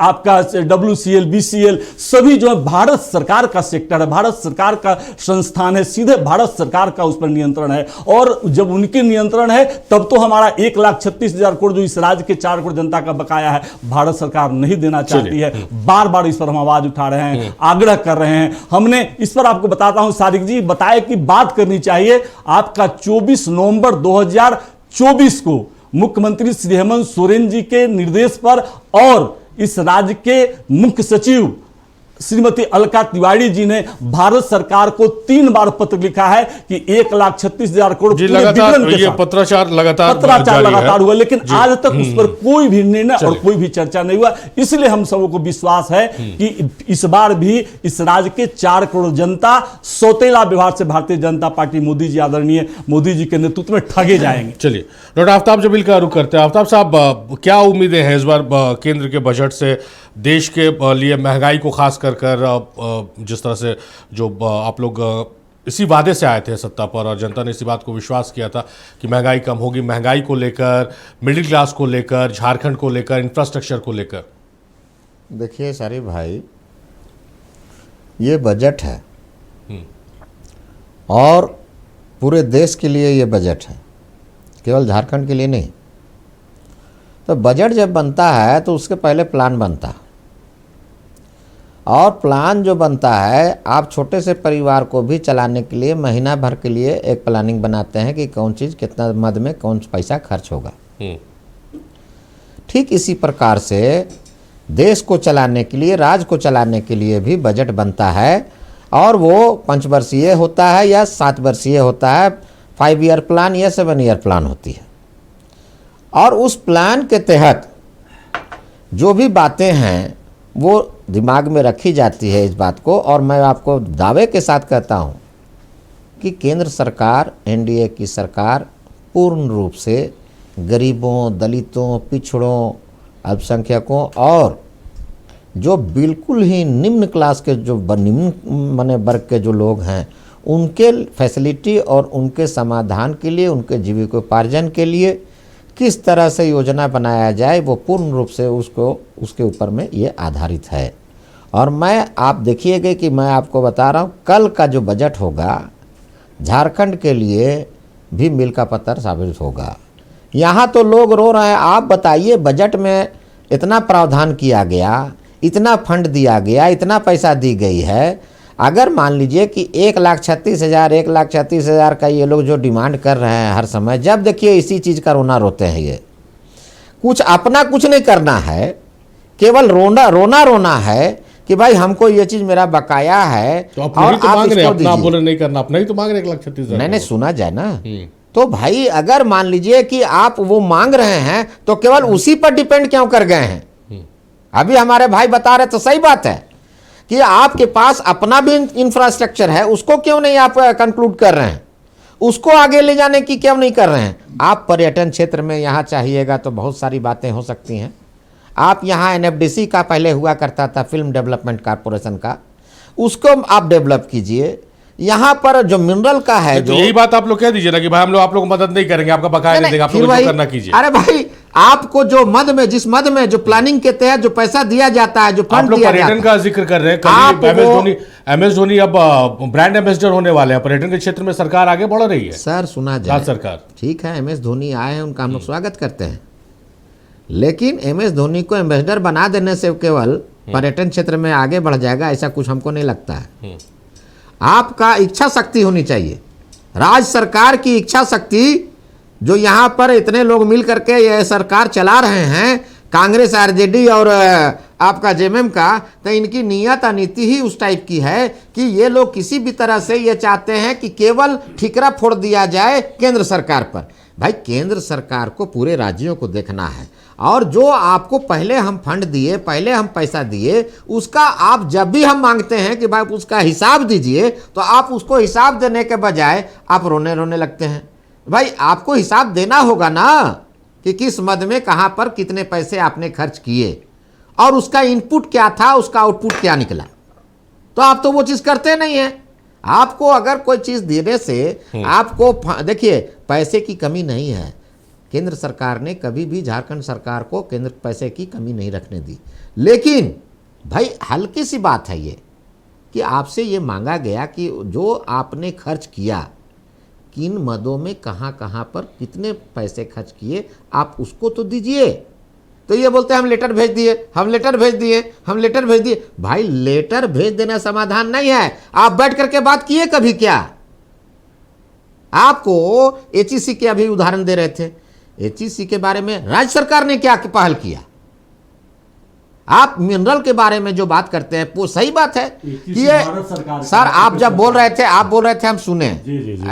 आपका WCL, BCL सभी जो है भारत सरकार का सेक्टर है, भारत सरकार का संस्थान है, सीधे भारत सरकार का उस पर नियंत्रण है। और जब उनके नियंत्रण है तब तो हमारा 1,36,000 करोड़ जो इस राज्य के 4 करोड़ जनता का बकाया है भारत सरकार नहीं देना चाहती है। बार बार इस पर हम आवाज उठा रहे हैं, आग्रह कर रहे हैं। हमने इस पर आपको बताता हूं, सारिक जी बताए कि बात करनी चाहिए। आपका 24 नवंबर 2024 को मुख्यमंत्री श्री हेमंत सोरेन जी के निर्देश पर और इस राज्य के मुख्य सचिव श्रीमती अलका तिवारी जी ने भारत सरकार को 3 बार पत्र लिखा है कि 1,36,000 करोड़ ये पत्राचार लगातार हुआ, लेकिन आज तक उस पर कोई भी निर्णय और कोई भी चर्चा नहीं हुआ। इसलिए हम सबों को विश्वास है कि इस बार भी इस राज्य के 4 करोड़ जनता सौतेला व्यवहार से भारतीय जनता पार्टी मोदी जी, आदरणीय मोदी जी के नेतृत्व में ठगे जाएंगे। चलिए डॉक्टर आफ्ताब जमील का रुख करते हैं। आफ्ताब साहब, क्या उम्मीदें हैं इस बार केंद्र के बजट से देश के लिए? महंगाई को खास कर जिस तरह से जो आप लोग इसी वादे से आए थे सत्ता पर और जनता ने इसी बात को विश्वास किया था कि महंगाई कम होगी, महंगाई को लेकर, मिडिल क्लास को लेकर, झारखंड को लेकर, इंफ्रास्ट्रक्चर को लेकर। देखिए सारी भाई, ये बजट है और पूरे देश के लिए ये बजट है, केवल झारखंड के लिए नहीं। तो बजट जब बनता है तो उसके पहले प्लान बनता है, और प्लान जो बनता है, आप छोटे से परिवार को भी चलाने के लिए महीना भर के लिए एक प्लानिंग बनाते हैं कि कौन चीज़ कितना मद में कौन पैसा खर्च होगा। ठीक इसी प्रकार से देश को चलाने के लिए, राज्य को चलाने के लिए भी बजट बनता है, और वो 5 वर्षीय होता है या 7 वर्षीय होता है, 5 ईयर प्लान या 7 ईयर प्लान होती है। और उस प्लान के तहत जो भी बातें हैं वो दिमाग में रखी जाती है इस बात को। और मैं आपको दावे के साथ कहता हूं कि केंद्र सरकार, NDA की सरकार पूर्ण रूप से गरीबों, दलितों, पिछड़ों, अल्पसंख्यकों और जो बिल्कुल ही निम्न क्लास के, जो निम्न माने वर्ग के जो लोग हैं, उनके फैसिलिटी और उनके समाधान के लिए, उनके जीविकोपार्जन के लिए किस तरह से योजना बनाया जाए, वो पूर्ण रूप से उसके ऊपर में ये आधारित है। और आप देखिएगा कि मैं आपको बता रहा हूँ, कल का जो बजट होगा झारखंड के लिए भी मील का पत्थर साबित होगा। यहाँ तो लोग रो रहे हैं। आप बताइए, बजट में इतना प्रावधान किया गया, इतना फंड दिया गया, इतना पैसा दी गई है, अगर मान लीजिए कि 1,36,000 का ये लोग जो डिमांड कर रहे हैं हर समय, जब देखिए इसी चीज़ का रोना रोते हैं। ये कुछ अपना कुछ नहीं करना है, केवल रोना है कि भाई हमको ये चीज़ मेरा बकाया है। तो आप नहीं तो मांग रहे, अपना बोल रहे नहीं करना, अपना ही तो मांग रहे 1,36,000। नहीं, सुना जाए ना। तो भाई अगर मान लीजिए कि आप वो मांग रहे हैं तो केवल उसी पर डिपेंड क्यों कर गए हैं? अभी हमारे भाई बता रहे तो सही बात है कि आपके पास अपना भी इंफ्रास्ट्रक्चर है, उसको क्यों नहीं आप कंक्लूड कर रहे हैं? उसको आगे ले जाने की क्यों नहीं कर रहे हैं? आप पर्यटन क्षेत्र में यहाँ चाहिएगा तो बहुत सारी बातें हो सकती हैं। आप यहाँ NFDC का पहले हुआ करता था, फिल्म डेवलपमेंट कॉर्पोरेशन का, उसको आप डेवलप कीजिए। यहाँ पर जो मिनरल का है, तो यही बात आप लोग कह दीजिए ना कि भाई हम लोग आप लोग को मदद नहीं करेंगे, आपका बकाया नहीं देंगे, आप लोग जो करना कीजिए। अरे भाई, आपको जो मद में, जिस मद में जो प्लानिंग के तहत जो पैसा दिया जाता है, जो फंड दिया जाता है, पर्यटन का जिक्र कर रहे हैं। MS धोनी अब ब्रांड एम्बेसडर होने वाले हैं। पर्यटन के क्षेत्र में सरकार आगे बढ़ रही है। सर सुना जाए, सरकार ठीक है, MS धोनी आए हैं, उनका हम लोग स्वागत करते हैं, लेकिन MS धोनी को एम्बेसडर बना देने से केवल पर्यटन क्षेत्र में आगे बढ़ जाएगा, ऐसा कुछ हमको नहीं लगता है। आपका इच्छा शक्ति होनी चाहिए, राज्य सरकार की इच्छा शक्ति। जो यहाँ पर इतने लोग मिल करके यह सरकार चला रहे हैं, कांग्रेस, आरजेडी और आपका जेएमएम का, तो इनकी नीयत अनीति ही उस टाइप की है कि ये लोग किसी भी तरह से ये चाहते हैं कि केवल ठिकरा फोड़ दिया जाए केंद्र सरकार पर। भाई केंद्र सरकार को पूरे राज्यों को देखना है, और जो आपको पहले हम फंड दिए, पहले हम पैसा दिए, उसका आप जब भी हम मांगते हैं कि भाई उसका हिसाब दीजिए, तो आप उसको हिसाब देने के बजाय आप रोने लगते हैं। भाई आपको हिसाब देना होगा ना कि किस मद में कहाँ पर कितने पैसे आपने खर्च किए और उसका इनपुट क्या था, उसका आउटपुट क्या निकला। तो आप तो वो चीज़ करते नहीं हैं। आपको अगर कोई चीज़ देने से आपको देखिए पैसे की कमी नहीं है। केंद्र सरकार ने कभी भी झारखंड सरकार को केंद्र पैसे की कमी नहीं रखने दी, लेकिन भाई हल्की सी बात है ये कि आपसे ये मांगा गया कि जो आपने खर्च किया, किन मदों में कहाँ कहाँ पर कितने पैसे खर्च किए, आप उसको तो दीजिए। तो ये बोलते हैं हम लेटर भेज दिए, हम लेटर भेज दिए, हम लेटर भेज दिए। भाई लेटर भेज देना समाधान नहीं है। आप बैठ करके बात किए कभी क्या? आपको एचईसी के अभी उदाहरण दे रहे थे, एचईसी के बारे में राज्य सरकार ने क्या पहल किया? आप मिनरल के बारे में जो बात करते हैं वो सही बात है कि ये सर आप जब बोल रहे थे, आप बोल रहे थे हम सुने,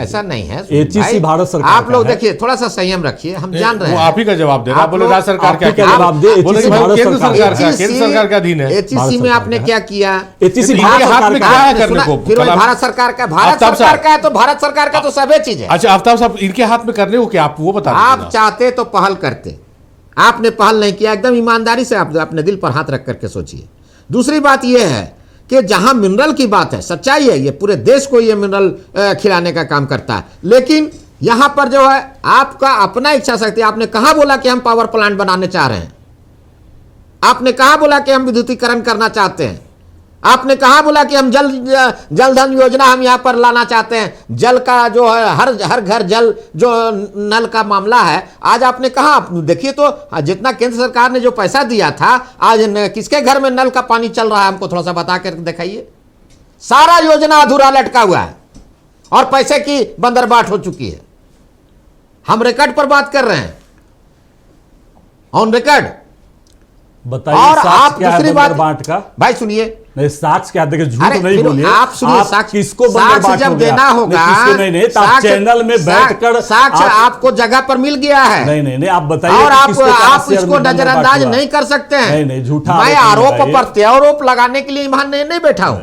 ऐसा नहीं है। एचईसी भारत सरकार आप लोग देखिए थोड़ा सा संयम रखिए, हम जान रहे हैं। आप ही का जवाब दे रहे हैं, आप बोले राज्य सरकार क्या जवाब दे, बोले कि भाई केंद्र सरकार का अधीन है। एचईसी में आपने क्या किया? एचईसी भारत हाथ में क्या है करने को? फिर भारत सरकार का, भारत सरकार का है तो भारत सरकार का तो सभी चीज है। अच्छा आफ्ताब साहब, इनके हाथ में करने को क्या, आप वो बता। आप चाहते तो पहल करते, आपने पहल नहीं किया। एकदम ईमानदारी से आप अपने दिल पर हाथ रख करके सोचिए। दूसरी बात यह है कि जहां मिनरल की बात है, सच्चाई है, ये पूरे देश को ये मिनरल खिलाने का काम करता है, लेकिन यहां पर जो है आपका अपना इच्छा शक्ति। आपने कहां बोला कि हम पावर प्लांट बनाने चाह रहे हैं? आपने कहां बोला कि हम विद्युतीकरण करना चाहते हैं? आपने कहां बोला कि हम जल धन योजना हम यहां पर लाना चाहते हैं? जल का जो है हर घर जल जो नल का मामला है, आज आपने कहा? देखिए तो जितना केंद्र सरकार ने जो पैसा दिया था, आज किसके घर में नल का पानी चल रहा है? हमको थोड़ा सा बता कर दिखाइए। सारा योजना अधूरा लटका हुआ है और पैसे की बंदरबाट हो चुकी है। हम रिकॉर्ड पर बात कर रहे हैं, ऑन रिकॉर्ड। बताइए और आप क्या दूसरी है बात बंदरबाट का? भाई सुनिए, नहीं साक्ष्य क्या, देखिए झूठ अरे नहीं बोलिए। आप सुनिए, आप किसको साक्ष्य बंदरबाट जब हो गया? देना होगा, नहीं आप चैनल में बैठकर साक्ष्य आपको जगह पर मिल गया है। नहीं आप बताइए। और आप इसको नजरअंदाज नहीं कर सकते हैं। नहीं झूठा। मैं आरोप प्रत्यारोप लगाने के लिए वहां नहीं बैठा हूं।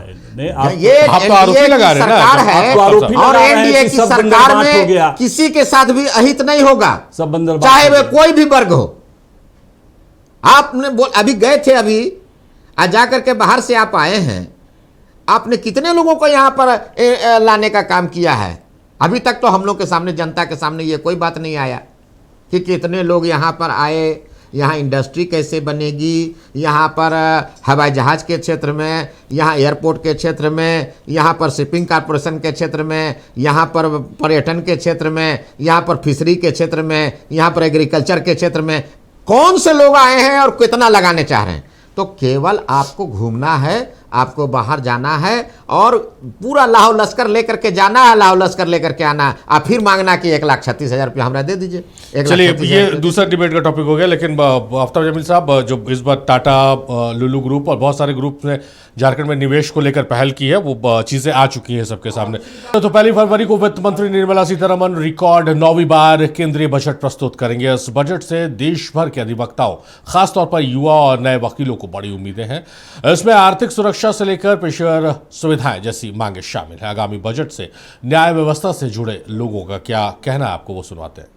ये आप तो आरोपी लगा रहे हैं ना, सरकार है और एनडीए की सरकार में किसी के साथ भी अहित नहीं होगा, चाहे वे कोई भी वर्ग हो। आपने अभी गए थे, अभी जा करके बाहर से आप आए हैं, आपने कितने लोगों को यहाँ पर लाने का काम किया है? अभी तक तो हम लोग के सामने, जनता के सामने ये कोई बात नहीं आया कि कितने लोग यहाँ पर आए, यहाँ इंडस्ट्री कैसे बनेगी, यहाँ पर हवाई जहाज़ के क्षेत्र में, यहाँ एयरपोर्ट के क्षेत्र में, यहाँ पर शिपिंग कॉरपोरेशन के क्षेत्र में, यहाँ पर पर्यटन के क्षेत्र में, यहाँ पर फिशरी के क्षेत्र में, यहाँ पर एग्रीकल्चर के क्षेत्र में कौन से लोग आए हैं और कितना लगाने चाह रहे हैं? तो केवल आपको घूमना है, आपको बाहर जाना है और पूरा लाहौल लश्कर लेकर के जाना है, लाहौल लश्कर लेकर के आना है, आप फिर मांगना कि 1,36,000 रुपया हमरा दे दीजिए। चलिए ये दूसरा डिबेट का टॉपिक हो गया, लेकिन आफ्ताब जमील साहब, जो इस बार टाटा, लुलु ग्रुप और बहुत सारे ग्रुप ने झारखंड में निवेश को लेकर पहल की है, वो चीज़ें आ चुकी हैं सबके सामने। तो 1 फरवरी को वित्त मंत्री निर्मला सीतारमण रिकॉर्ड 9वीं बार केंद्रीय बजट प्रस्तुत करेंगे। इस बजट से देश भर के अधिवक्ताओं, खासतौर पर युवा और नए वकीलों को बड़ी उम्मीदें हैं। इसमें आर्थिक सुरक्षा से लेकर पेशेवर सुविधाएं जैसी मांगे शामिल हैं। आगामी बजट से न्याय व्यवस्था से जुड़े लोगों का क्या कहना है, आपको वो सुनवाते हैं।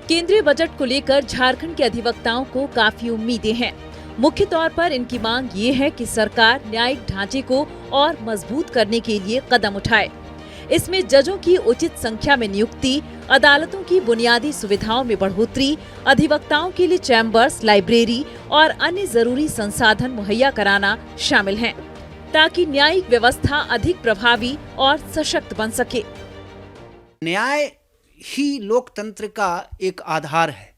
केंद्रीय बजट को लेकर झारखंड के अधिवक्ताओं को काफी उम्मीदें हैं। मुख्य तौर पर इनकी मांग ये है कि सरकार न्यायिक ढांचे को और मजबूत करने के लिए कदम उठाए। इसमें जजों की उचित संख्या में नियुक्ति, अदालतों की बुनियादी सुविधाओं में बढ़ोतरी, अधिवक्ताओं के लिए चैम्बर्स, लाइब्रेरी और अन्य जरूरी संसाधन मुहैया कराना शामिल हैं, ताकि न्यायिक व्यवस्था अधिक प्रभावी और सशक्त बन सके। न्याय ही लोकतंत्र का एक आधार है।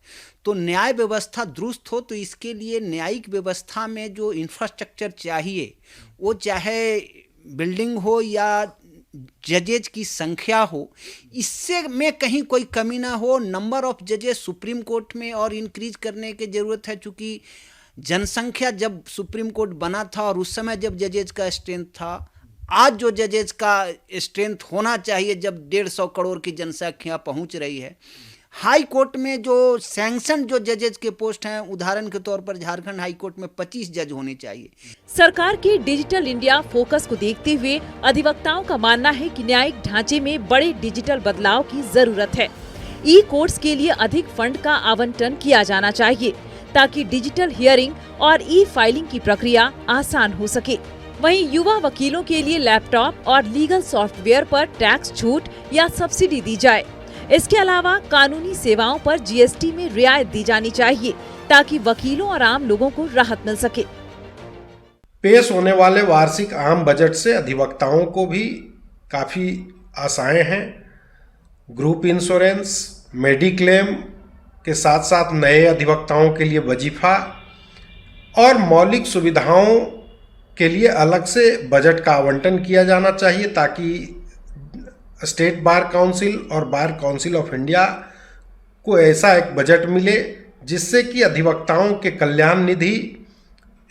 तो न्याय व्यवस्था दुरुस्त हो तो इसके लिए न्यायिक व्यवस्था में जो इंफ्रास्ट्रक्चर चाहिए, वो चाहे बिल्डिंग हो या जजेज की संख्या हो, इससे में कहीं कोई कमी ना हो। नंबर ऑफ जजेस सुप्रीम कोर्ट में और इंक्रीज करने की ज़रूरत है, चूँकि जनसंख्या जब सुप्रीम कोर्ट बना था और उस समय जब जजेज का स्ट्रेंथ था, आज जो जजेज का स्ट्रेंथ होना चाहिए जब 150 करोड़ की जनसंख्या पहुंच रही है। हाई कोर्ट में जो सैंक्शन जो जजेज के पोस्ट हैं, उदाहरण के तौर पर झारखंड हाई कोर्ट में 25 जज होने चाहिए। सरकार के डिजिटल इंडिया फोकस को देखते हुए अधिवक्ताओं का मानना है कि न्यायिक ढांचे में बड़े डिजिटल बदलाव की जरूरत है। ई कोर्ट्स के लिए अधिक फंड का आवंटन किया जाना चाहिए ताकि डिजिटल हियरिंग और ई फाइलिंग की प्रक्रिया आसान हो सके। वहीं युवा वकीलों के लिए लैपटॉप और लीगल सॉफ्टवेयर पर टैक्स छूट या सब्सिडी दी जाए। इसके अलावा कानूनी सेवाओं पर जीएसटी में रियायत दी जानी चाहिए ताकि वकीलों और आम लोगों को राहत मिल सके। पेश होने वाले वार्षिक आम बजट से अधिवक्ताओं को भी काफ़ी आशाएं हैं। ग्रुप इंश्योरेंस, मेडिक्लेम के साथ साथ नए अधिवक्ताओं के लिए वजीफा और मौलिक सुविधाओं के लिए अलग से बजट का आवंटन किया जाना चाहिए ताकि स्टेट बार काउंसिल और बार काउंसिल ऑफ इंडिया को ऐसा एक बजट मिले जिससे कि अधिवक्ताओं के कल्याण निधि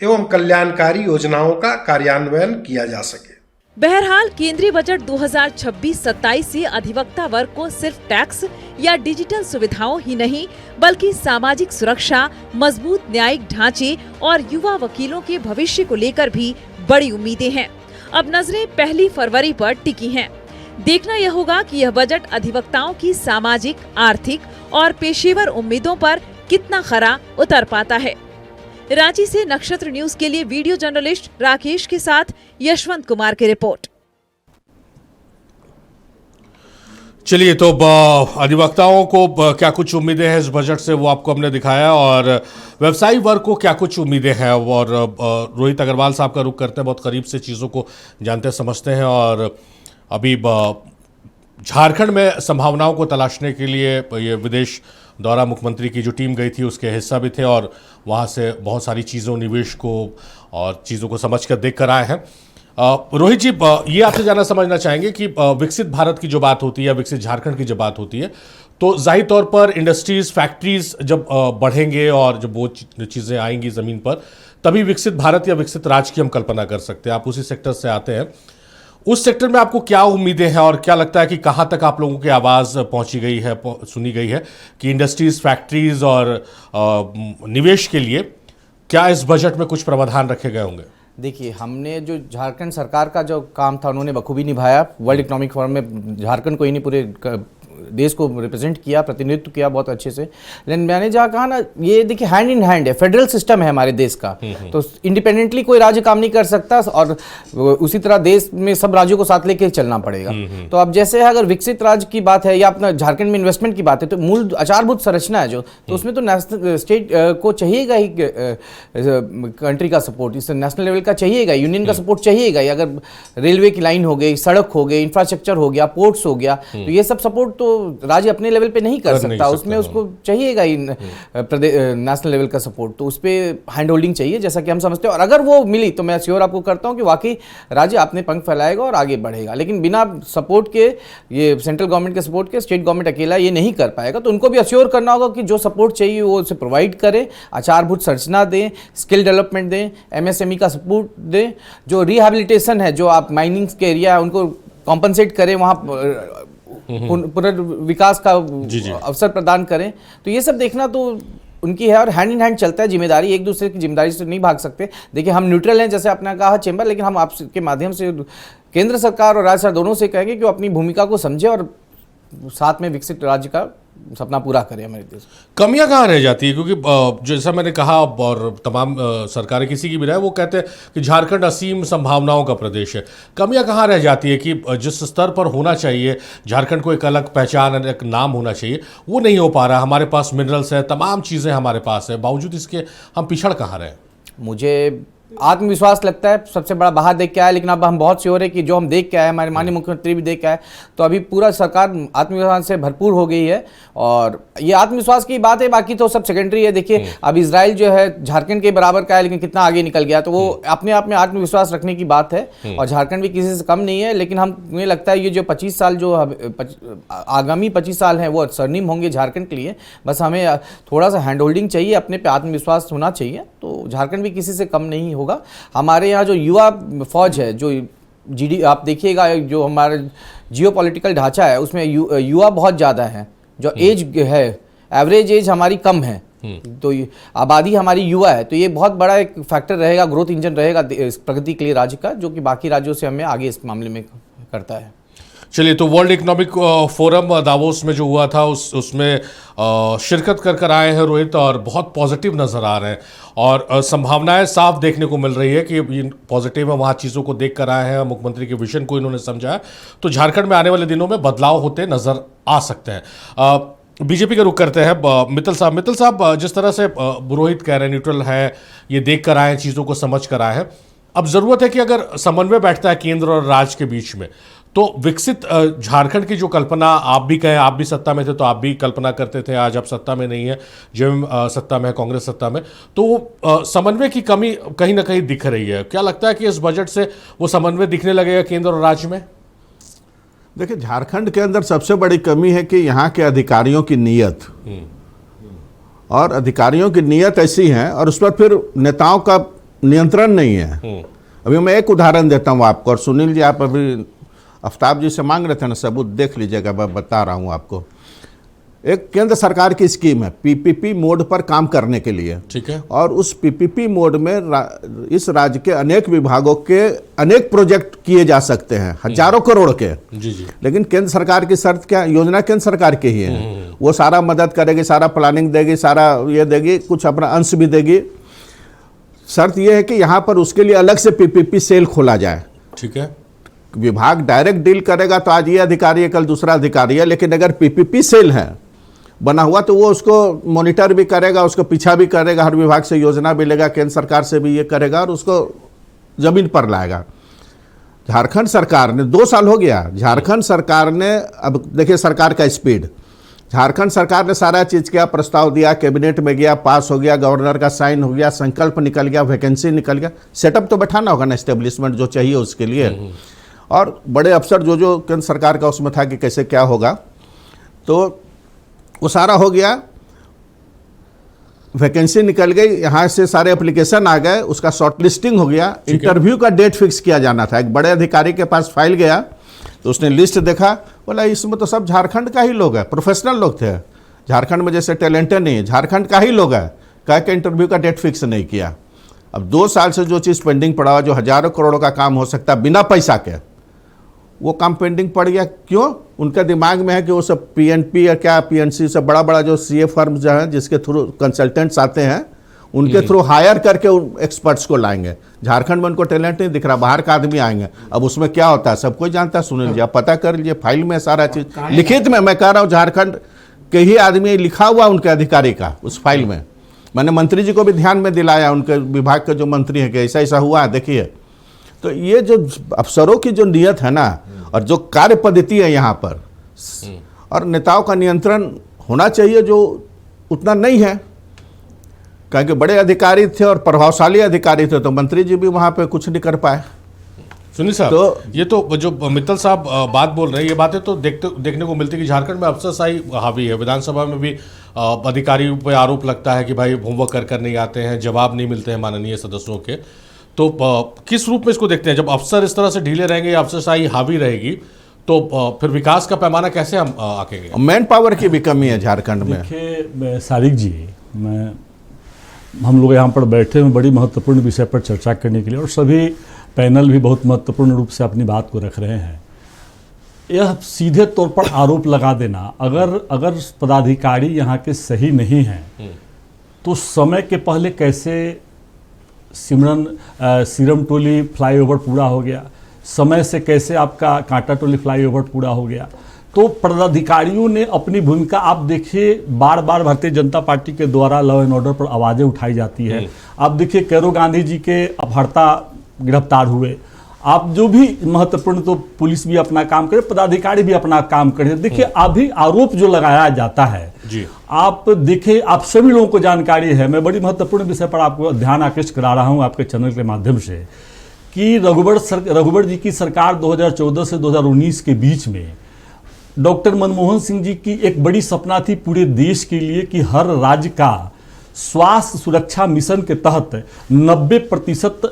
एवं कल्याणकारी योजनाओं का कार्यान्वयन किया जा सके। बहरहाल केंद्रीय बजट 2026-27 से अधिवक्ता वर्ग को सिर्फ टैक्स या डिजिटल सुविधाओं ही नहीं बल्कि सामाजिक सुरक्षा, मजबूत न्यायिक ढांचे और युवा वकीलों के भविष्य को लेकर भी बड़ी उम्मीदें हैं। अब नजरें 1 फरवरी पर टिकी हैं। देखना यह होगा कि यह बजट अधिवक्ताओं की सामाजिक, आर्थिक और पेशेवर उम्मीदों पर कितना खरा उतर पाता है। रांची से नक्षत्र न्यूज के लिए वीडियो जर्नलिस्ट राकेश के साथ यशवंत कुमार की रिपोर्ट। चलिए, तो अधिवक्ताओं को क्या कुछ उम्मीदें हैं इस बजट से वो आपको हमने दिखाया, और व्यवसायी वर्ग को क्या कुछ उम्मीदें हैं। और रोहित अग्रवाल साहब का रुख करते हैं, बहुत करीब से चीज़ों को जानते समझते हैं। और अभी झारखंड में संभावनाओं को तलाशने के लिए ये विदेश दौरा मुख्यमंत्री की जो टीम गई थी उसके हिस्सा भी थे, और वहाँ से बहुत सारी चीज़ों, निवेश को और चीज़ों को समझ कर देख कर आए हैं। रोहित जी, ये आपसे जानना समझना चाहेंगे कि विकसित भारत की जो बात होती है, विकसित झारखंड की जब बात होती है, तो जाहिर तौर पर इंडस्ट्रीज़, फैक्ट्रीज़ जब बढ़ेंगे और जब वो चीज़ें आएंगी ज़मीन पर, तभी विकसित भारत या विकसित राज्य की हम कल्पना कर सकते हैं। आप उसी सेक्टर से आते हैं, उस सेक्टर में आपको क्या उम्मीदें हैं और क्या लगता है कि कहाँ तक आप लोगों की आवाज़ पहुँची गई है, सुनी गई है कि इंडस्ट्रीज़, फैक्ट्रीज़ और निवेश के लिए क्या इस बजट में कुछ प्रावधान रखे गए होंगे? देखिए, हमने जो झारखंड सरकार का जो काम था उन्होंने बखूबी निभाया। वर्ल्ड इकोनॉमिक फोरम में झारखंड को ही नहीं पूरे देश को रिप्रेजेंट किया, प्रतिनिधित्व किया बहुत अच्छे से। लेकिन मैंने जहाँ कहा ना, ये देखिए हैंड इन हैंड है, फेडरल सिस्टम है हमारे देश का, तो इंडिपेंडेंटली कोई राज्य काम नहीं कर सकता और उसी तरह देश में सब राज्यों को साथ लेके चलना पड़ेगा। तो अब जैसे अगर विकसित राज्य की बात है या अपना झारखंड में इन्वेस्टमेंट की बात है, तो मूल आधारभूत संरचना है जो, तो उसमें तो नेशनल स्टेट को चाहिएगा ही, कंट्री का सपोर्ट, इस नेशनल लेवल का चाहिएगा, यूनियन का सपोर्ट चाहिएगा ही। अगर रेलवे की लाइन हो गई, सड़क हो गई, इंफ्रास्ट्रक्चर हो गया, पोर्ट्स हो गया, तो ये सब सपोर्ट तो राज्य अपने लेवल पे नहीं कर सकता, उसमें उसको चाहिएगा ही नेशनल लेवल का सपोर्ट, तो उस पर हैंड होल्डिंग चाहिए जैसा कि हम समझते हैं। और अगर वो मिली तो मैं श्योर आपको करता हूं कि वाकई राज्य अपने पंख फैलाएगा और आगे बढ़ेगा। लेकिन बिना सपोर्ट के, ये सेंट्रल गवर्नमेंट के सपोर्ट के, स्टेट गवर्नमेंट अकेला ये नहीं कर पाएगा। तो उनको भी अश्योर करना होगा कि जो सपोर्ट चाहिए वो उसे प्रोवाइड करें, आधारभूत संरचना दें, स्किल डेवलपमेंट दें, MSME का सपोर्ट दें, जो रिहैबिलिटेशन है, जो आप माइनिंग के एरिया है उनको कॉम्पनसेट करें, वहाँ पुनर्विकास का अवसर प्रदान करें। तो ये सब देखना तो उनकी है, और हैंड इन हैंड चलता है जिम्मेदारी, एक दूसरे की जिम्मेदारी से नहीं भाग सकते। देखिए, हम न्यूट्रल हैं जैसे आपने कहा चेंबर, लेकिन हम आपके माध्यम से केंद्र सरकार और राज्य सरकार दोनों से कहेंगे कि वो अपनी भूमिका को समझे और साथ में विकसित राज्य का सपना पूरा करें हमारे देश। कमियां कहाँ रह जाती है? क्योंकि जैसा मैंने कहा, और तमाम सरकारें किसी की भी रहे, वो कहते हैं कि झारखंड असीम संभावनाओं का प्रदेश है। कमियां कहाँ रह जाती है कि जिस स्तर पर होना चाहिए झारखंड को एक अलग पहचान, एक नाम होना चाहिए, वो नहीं हो पा रहा। हमारे पास मिनरल्स है, तमाम चीज़ें हमारे पास है, बावजूद इसके हम पिछड़ कहाँ रहे? मुझे आत्मविश्वास लगता है सबसे बड़ा बाहर देख के आया, लेकिन अब हम बहुत श्योर है कि जो हम देख के आए, हमारे माननीय मुख्यमंत्री भी देख के आए, तो अभी पूरा सरकार आत्मविश्वास से भरपूर हो गई है। और ये आत्मविश्वास की बात है, बाकी तो सब सेकेंडरी है। देखिए अब इजराइल जो है झारखंड के बराबर का है, लेकिन कितना आगे निकल गया, तो वो अपने आप में आत्मविश्वास रखने की बात है। और झारखंड भी किसी से कम नहीं है, लेकिन हमें लगता है ये जो 25 साल जो आगामी 25 साल हैं वो स्वर्णिम होंगे झारखंड के लिए। बस हमें थोड़ा सा हैंड होल्डिंग चाहिए, अपने पे आत्मविश्वास होना चाहिए, तो झारखंड भी किसी से कम नहीं होगा। हमारे यहाँ जो युवा फौज है, जो जीडी आप देखिएगा, जो हमारा जियोपॉलिटिकल ढांचा है उसमें युवा बहुत ज़्यादा है। जो एज है, एवरेज एज हमारी कम है, तो आबादी हमारी युवा है, तो ये बहुत बड़ा एक फैक्टर रहेगा, ग्रोथ इंजन रहेगा प्रगति के लिए राज्य का, जो कि बाकी राज्यों से हमें आगे इस मामले में करता है। चलिए, तो वर्ल्ड इकोनॉमिक फोरम दावोस में जो हुआ था उसमें शिरकत कर आए हैं रोहित, और बहुत पॉजिटिव नज़र आ रहे हैं और संभावनाएं साफ देखने को मिल रही है कि ये पॉजिटिव है, वहाँ चीज़ों को देख कर आए हैं, मुख्यमंत्री के विजन को इन्होंने समझा है, तो झारखंड में आने वाले दिनों में बदलाव होते नज़र आ सकते हैं। बीजेपी का रुख करते हैं मित्तल साहब, जिस तरह से रोहित कह रहे हैं न्यूट्रल है, ये देख कर आए हैं, चीज़ों को समझ कर आए हैं, अब ज़रूरत है कि अगर समन्वय बैठता है केंद्र और राज्य के बीच में, तो विकसित झारखंड की जो कल्पना, आप भी कहें, आप भी सत्ता में थे तो आप भी कल्पना करते थे, आज आप सत्ता में नहीं है, जेएमएम सत्ता में है, कांग्रेस सत्ता में, तो समन्वय की कमी कहीं ना कहीं दिख रही है। क्या लगता है कि इस बजट से वो समन्वय दिखने लगेगा केंद्र और राज्य में? देखिए, झारखंड के अंदर सबसे बड़ी कमी है कि यहाँ के अधिकारियों की नीयत, और अधिकारियों की नीयत ऐसी है और उस पर फिर नेताओं का नियंत्रण नहीं है। अभी मैं एक उदाहरण देता हूँ आपको, और सुनील जी आप अभी आफ्ताब जी से मांग रहे थे ना सबूत, देख लीजिएगा, मैं बता रहा हूँ आपको। एक केंद्र सरकार की स्कीम है पीपीपी मोड पर काम करने के लिए, ठीक है, और उस पीपीपी मोड में इस राज्य के अनेक विभागों के अनेक प्रोजेक्ट किए जा सकते हैं, हजारों करोड़ के। जी। लेकिन केंद्र सरकार की शर्त क्या, योजना केंद्र सरकार की ही है, वो सारा मदद करेगी, सारा प्लानिंग देगी, सारा ये देगी, कुछ अपना अंश भी देगी। शर्त यह है कि यहाँ पर उसके लिए अलग से पीपीपी सेल खोला जाए। ठीक है, विभाग डायरेक्ट डील करेगा तो आज ये अधिकारी है, कल दूसरा अधिकारी है, लेकिन अगर पीपीपी सेल है बना हुआ तो वो उसको मॉनिटर भी करेगा, उसको पीछा भी करेगा, हर विभाग से योजना भी लेगा, केंद्र सरकार से भी ये करेगा और उसको जमीन पर लाएगा। झारखंड सरकार ने 2 साल हो गया, झारखंड सरकार ने, अब देखिए सरकार का स्पीड, झारखंड सरकार ने सारा चीज़ किया, प्रस्ताव दिया, कैबिनेट में गया, पास हो गया, गवर्नर का साइन हो गया, संकल्प निकल गया, वैकेंसी निकल गया, सेटअप तो बैठाना होगा ना, एस्टेब्लिशमेंट जो चाहिए उसके लिए, और बड़े अफसर जो केंद्र सरकार का उसमें था कि कैसे क्या होगा, तो वो सारा हो गया, वैकेंसी निकल गई, यहाँ से सारे एप्लीकेशन आ गए, उसका शॉर्ट लिस्टिंग हो गया, इंटरव्यू का डेट फिक्स किया जाना था। एक बड़े अधिकारी के पास फाइल गया तो उसने लिस्ट देखा, बोला इसमें तो सब झारखंड का ही लोग है, प्रोफेशनल लोग थे, झारखंड में जैसे टैलेंटेड नहीं है, झारखंड का ही लोग है, कह के इंटरव्यू का डेट फिक्स नहीं किया। अब 2 साल से जो चीज़ पेंडिंग पड़ा हुआ, जो हजारों करोड़ों का काम हो सकता है बिना पैसा के, वो काम पेंडिंग पड़ गया। क्यों? उनका दिमाग में है कि वो सब पीएनपी या क्या पीएनसी से बड़ा बड़ा जो सीए फर्म जो है, जिसके थ्रू कंसल्टेंट्स आते हैं, उनके थ्रू हायर करके उन एक्सपर्ट्स को लाएंगे। झारखंड में उनको टैलेंट नहीं दिख रहा, बाहर का आदमी आएंगे। अब उसमें क्या होता है सब कोई जानता है, सुनील जी आप पता कर लीजिए, फाइल में सारा चीज़ लिखित में, मैं कह रहा हूँ झारखंड के ही आदमी लिखा हुआ उनके अधिकारी का उस फाइल में। मैंने मंत्री जी को भी ध्यान में दिलाया, उनके विभाग के जो मंत्री हैं, कि ऐसा ऐसा हुआ है देखिए। तो ये जो अफसरों की जो नीयत है ना, और जो कार्य पद्धति है यहाँ पर, और नेताओं का नियंत्रण होना चाहिए जो उतना नहीं है, क्योंकि बड़े अधिकारी थे और प्रभावशाली अधिकारी थे, तो मंत्री जी भी वहाँ पे कुछ नहीं कर पाए। सुनील साहब, तो ये तो जो मित्तल साहब बात बोल रहे हैं, ये बातें तो देखने को मिलती है कि झारखंड में अफसरशाही हावी है। विधानसभा में भी अधिकारियों पर आरोप लगता है कि भाई होमवर्क कर नहीं आते हैं, जवाब नहीं मिलते हैं माननीय सदस्यों के। तो किस रूप में इसको देखते हैं? जब अफसर इस तरह से ढीले रहेंगे या अफसरशाही हावी रहेगी, तो फिर विकास का पैमाना कैसे हम आकेंगे? मैन पावर की भी कमी है झारखंड में। देखिए सारिक जी, हम लोग यहाँ पर बैठे हैं बड़ी महत्वपूर्ण विषय पर चर्चा करने के लिए, और सभी पैनल भी बहुत महत्वपूर्ण रूप से अपनी बात को रख रहे हैं। यह सीधे तौर पर आरोप लगा देना, अगर पदाधिकारी यहाँ के सही नहीं हैं, तो समय के पहले कैसे सीरम टोली फ्लाईओवर पूरा हो गया, समय से कैसे आपका कांटा टोली फ्लाईओवर पूरा हो गया, तो पदाधिकारियों ने अपनी भूमिका, आप देखिए बार बार भारतीय जनता पार्टी के द्वारा लॉ एंड ऑर्डर पर आवाज़ें उठाई जाती है। आप देखिए कैरो गांधी जी के अपहर्ता गिरफ्तार हुए, आप जो भी महत्वपूर्ण, तो पुलिस भी अपना काम करे, पदाधिकारी भी अपना काम करे। देखिए अभी आरोप जो लगाया जाता है जी, आप देखिए, आप सभी लोगों को जानकारी है, मैं बड़ी महत्वपूर्ण विषय पर आपको ध्यान आकृष्ट करा रहा हूं आपके चैनल के माध्यम से, कि रघुवर जी की सरकार 2014 से 2019 के बीच में डॉक्टर मनमोहन सिंह जी की एक बड़ी सपना थी पूरे देश के लिए कि हर राज्य का स्वास्थ्य सुरक्षा मिशन के तहत 90%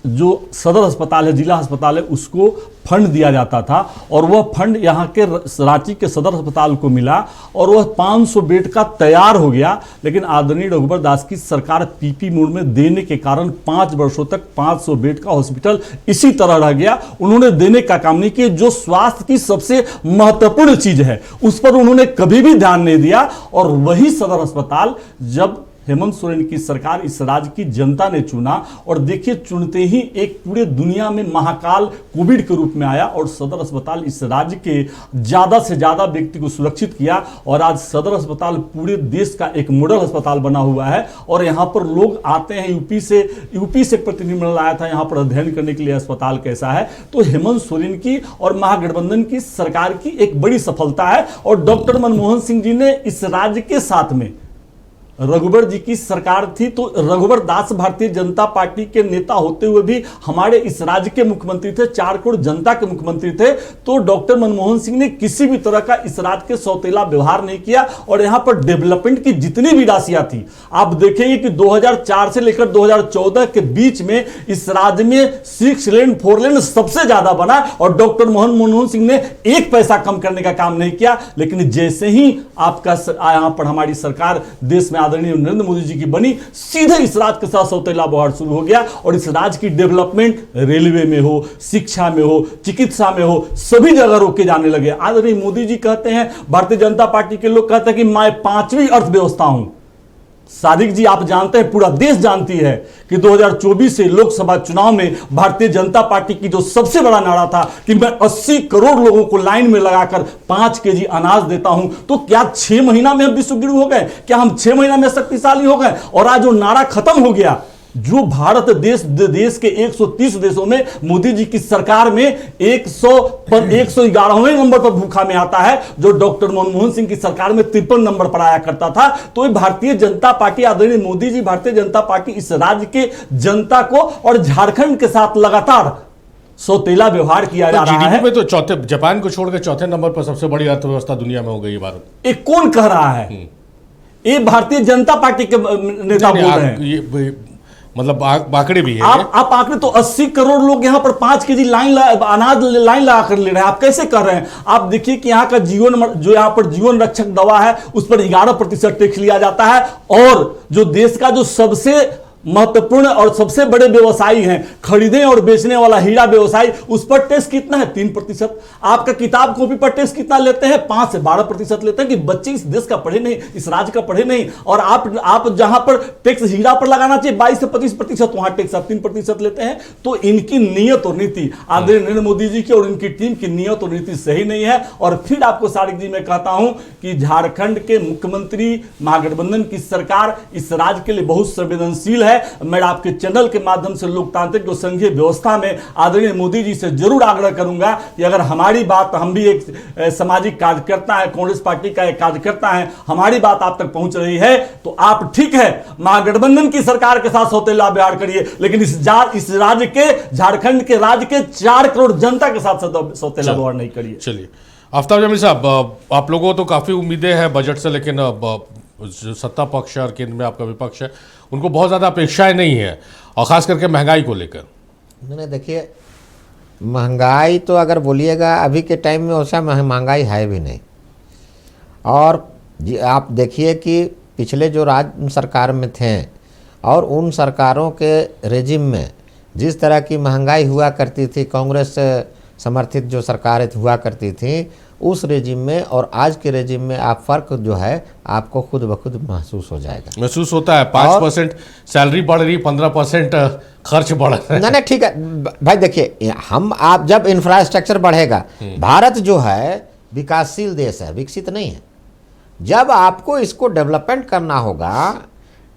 जो सदर अस्पताल है, जिला अस्पताल है, उसको फंड दिया जाता था, और वह फंड यहाँ के रांची के सदर अस्पताल को मिला और वह 500 बेड का तैयार हो गया। लेकिन आदरणीय रघुवर दास की सरकार पीपी मोड में देने के कारण 5 वर्षों तक 500 बेड का हॉस्पिटल इसी तरह रह गया। उन्होंने देने का काम नहीं किया, जो स्वास्थ्य की सबसे महत्वपूर्ण चीज है उस पर उन्होंने कभी भी ध्यान नहीं दिया। और वही सदर अस्पताल जब हेमंत सोरेन की सरकार इस राज्य की जनता ने चुना, और देखिए चुनते ही एक पूरे दुनिया में महाकाल कोविड के रूप में आया और सदर अस्पताल इस राज्य के ज्यादा से ज्यादा व्यक्ति को सुरक्षित किया। और आज सदर अस्पताल पूरे देश का एक मॉडल अस्पताल बना हुआ है, और यहाँ पर लोग आते हैं यूपी से प्रतिनिधिमंडल आया था यहाँ पर अध्ययन करने के लिए अस्पताल कैसा है। तो हेमंत सोरेन की और महागठबंधन की सरकार की एक बड़ी सफलता है। और डॉक्टर मनमोहन सिंह जी ने इस राज्य के साथ में रघुवर जी की सरकार थी, तो रघुवर दास भारतीय जनता पार्टी के नेता होते हुए भी हमारे इस राज्य के मुख्यमंत्री थे, 4 करोड़ जनता के मुख्यमंत्री थे। तो डॉक्टर मनमोहन सिंह ने किसी भी तरह का इस राज्य के सौतेला व्यवहार नहीं किया। और यहां पर डेवलपमेंट की जितनी भी राशियां थी, आप देखेंगे कि 2004 से लेकर 2014 के बीच में इस राज्य में 6 लेन 4 लेन सबसे ज्यादा बना, और डॉक्टर मनमोहन सिंह ने 1 पैसा कम करने का काम नहीं किया। लेकिन जैसे ही आपका यहां पर हमारी सरकार देश में आदरणीय नरेंद्र मोदी जी की बनी, सीधे इस राज्य के साथ सौतेला व्यवहार शुरू हो गया। और इस राज्य की डेवलपमेंट रेलवे में हो, शिक्षा में हो, चिकित्सा में हो, सभी जगह रोके जाने लगे। आदरणीय मोदी जी कहते हैं, भारतीय जनता पार्टी के लोग कहते हैं कि मैं 5वीं अर्थव्यवस्था हूं। सादिक जी, आप जानते हैं, पूरा देश जानती है कि 2024 से लोकसभा चुनाव में भारतीय जनता पार्टी की जो सबसे बड़ा नारा था कि मैं 80 करोड़ लोगों को लाइन में लगाकर 5 केजी अनाज देता हूं, तो क्या 6 महीना में हम विश्वगुरु हो गए? क्या हम 6 महीना में शक्तिशाली हो गए? और आज वो नारा खत्म हो गया। जो भारत देश के 130 देशों में मोदी जी की सरकार में 111वें नंबर पर भूखा में आता है, जो डॉक्टर मनमोहन सिंह की सरकार में 53 नंबर पर आया करता था। तो भारतीय जनता पार्टी, आदरणीय मोदी जी, भारतीय जनता पार्टी इस राज्य के जनता को और झारखंड के साथ लगातार सौतेला व्यवहार किया जा रहा है। में तो चौथे, जापान को छोड़कर चौथे नंबर पर सबसे बड़ी अर्थव्यवस्था दुनिया में हो गई भारत। ये कौन कह रहा है? ये भारतीय जनता पार्टी के नेता बोल रहे हैं। मतलब आंकड़े भी है। आप आंकड़े तो 80 करोड़ लोग यहाँ पर 5 केजी अनाज लाइन लगा कर ले रहे हैं। आप कैसे कर रहे हैं? आप देखिए कि यहाँ का जो यहाँ पर जीवन रक्षक दवा है उस पर 11% टैक्स लिया जाता है, और जो देश का जो सबसे महत्वपूर्ण और सबसे बड़े व्यवसायी हैं, खरीदने और बेचने वाला हीरा व्यवसायी, उस पर टैक्स कितना है? 3%। आपका किताब कॉपी पर टैक्स कितना लेते हैं? 5 से 12% लेते हैं कि बच्चे इस देश का पढ़े नहीं, इस राज्य का पढ़े नहीं। और आप जहां पर टैक्स हीरा पर लगाना चाहिए 22 से 25%, वहां टैक्स आप 3% लेते हैं। तो इनकी नीयत और नीति, आदरणीय नरेंद्र मोदी जी की और इनकी टीम की नीयत और नीति सही नहीं है। और फिर आपको सारिक जी मैं कहता हूं कि झारखंड के मुख्यमंत्री, महागठबंधन की सरकार इस राज्य के लिए बहुत संवेदनशील है। मैं आपके चैनल के माध्यम से लोकतांत्रिक और संघीय व्यवस्था में आदरणीय मोदी जी से जरूर आग्रह करूंगा कि अगर हमारी बात, हम भी एक सामाजिक कार्यकर्ता है, कांग्रेस पार्टी का एक कार्यकर्ता है, हमारी बात आप तक पहुंच रही है तो आप ठीक है महागठबंधन की सरकार के साथ सौतेला व्यवहार करिए, लेकिन इस राज्य के, झारखंड के राज्य के 4 करोड़ जनता के साथ सौतेला व्यवहार नहीं करिए। चलिए आफ्ताब जमील साहब, आप लोगों को तो काफी उम्मीदें हैं बजट से, लेकिन जो सत्ता पक्ष और केंद्र में आपका विपक्ष है उनको बहुत ज़्यादा अपेक्षाएं नहीं है, और ख़ास करके महंगाई को लेकर। नहीं, देखिए महंगाई तो अगर बोलिएगा अभी के टाइम में वैसा महंगाई है भी नहीं। और आप देखिए कि पिछले जो राज्य सरकार में थे और उन सरकारों के रेजिम में जिस तरह की महंगाई हुआ करती थी, कांग्रेस समर्थित जो सरकारें हुआ करती थी, उस रेजिम में और आज के रेजिम में आप फर्क जो है आपको खुद ब खुद महसूस हो जाएगा। महसूस होता है 5% सैलरी बढ़ रही, 15% खर्च बढ़ रहा है। नहीं ठीक है भाई, देखिए आप जब इंफ्रास्ट्रक्चर बढ़ेगा, भारत जो है विकासशील देश है, विकसित नहीं है। जब आपको इसको डेवलपमेंट करना होगा,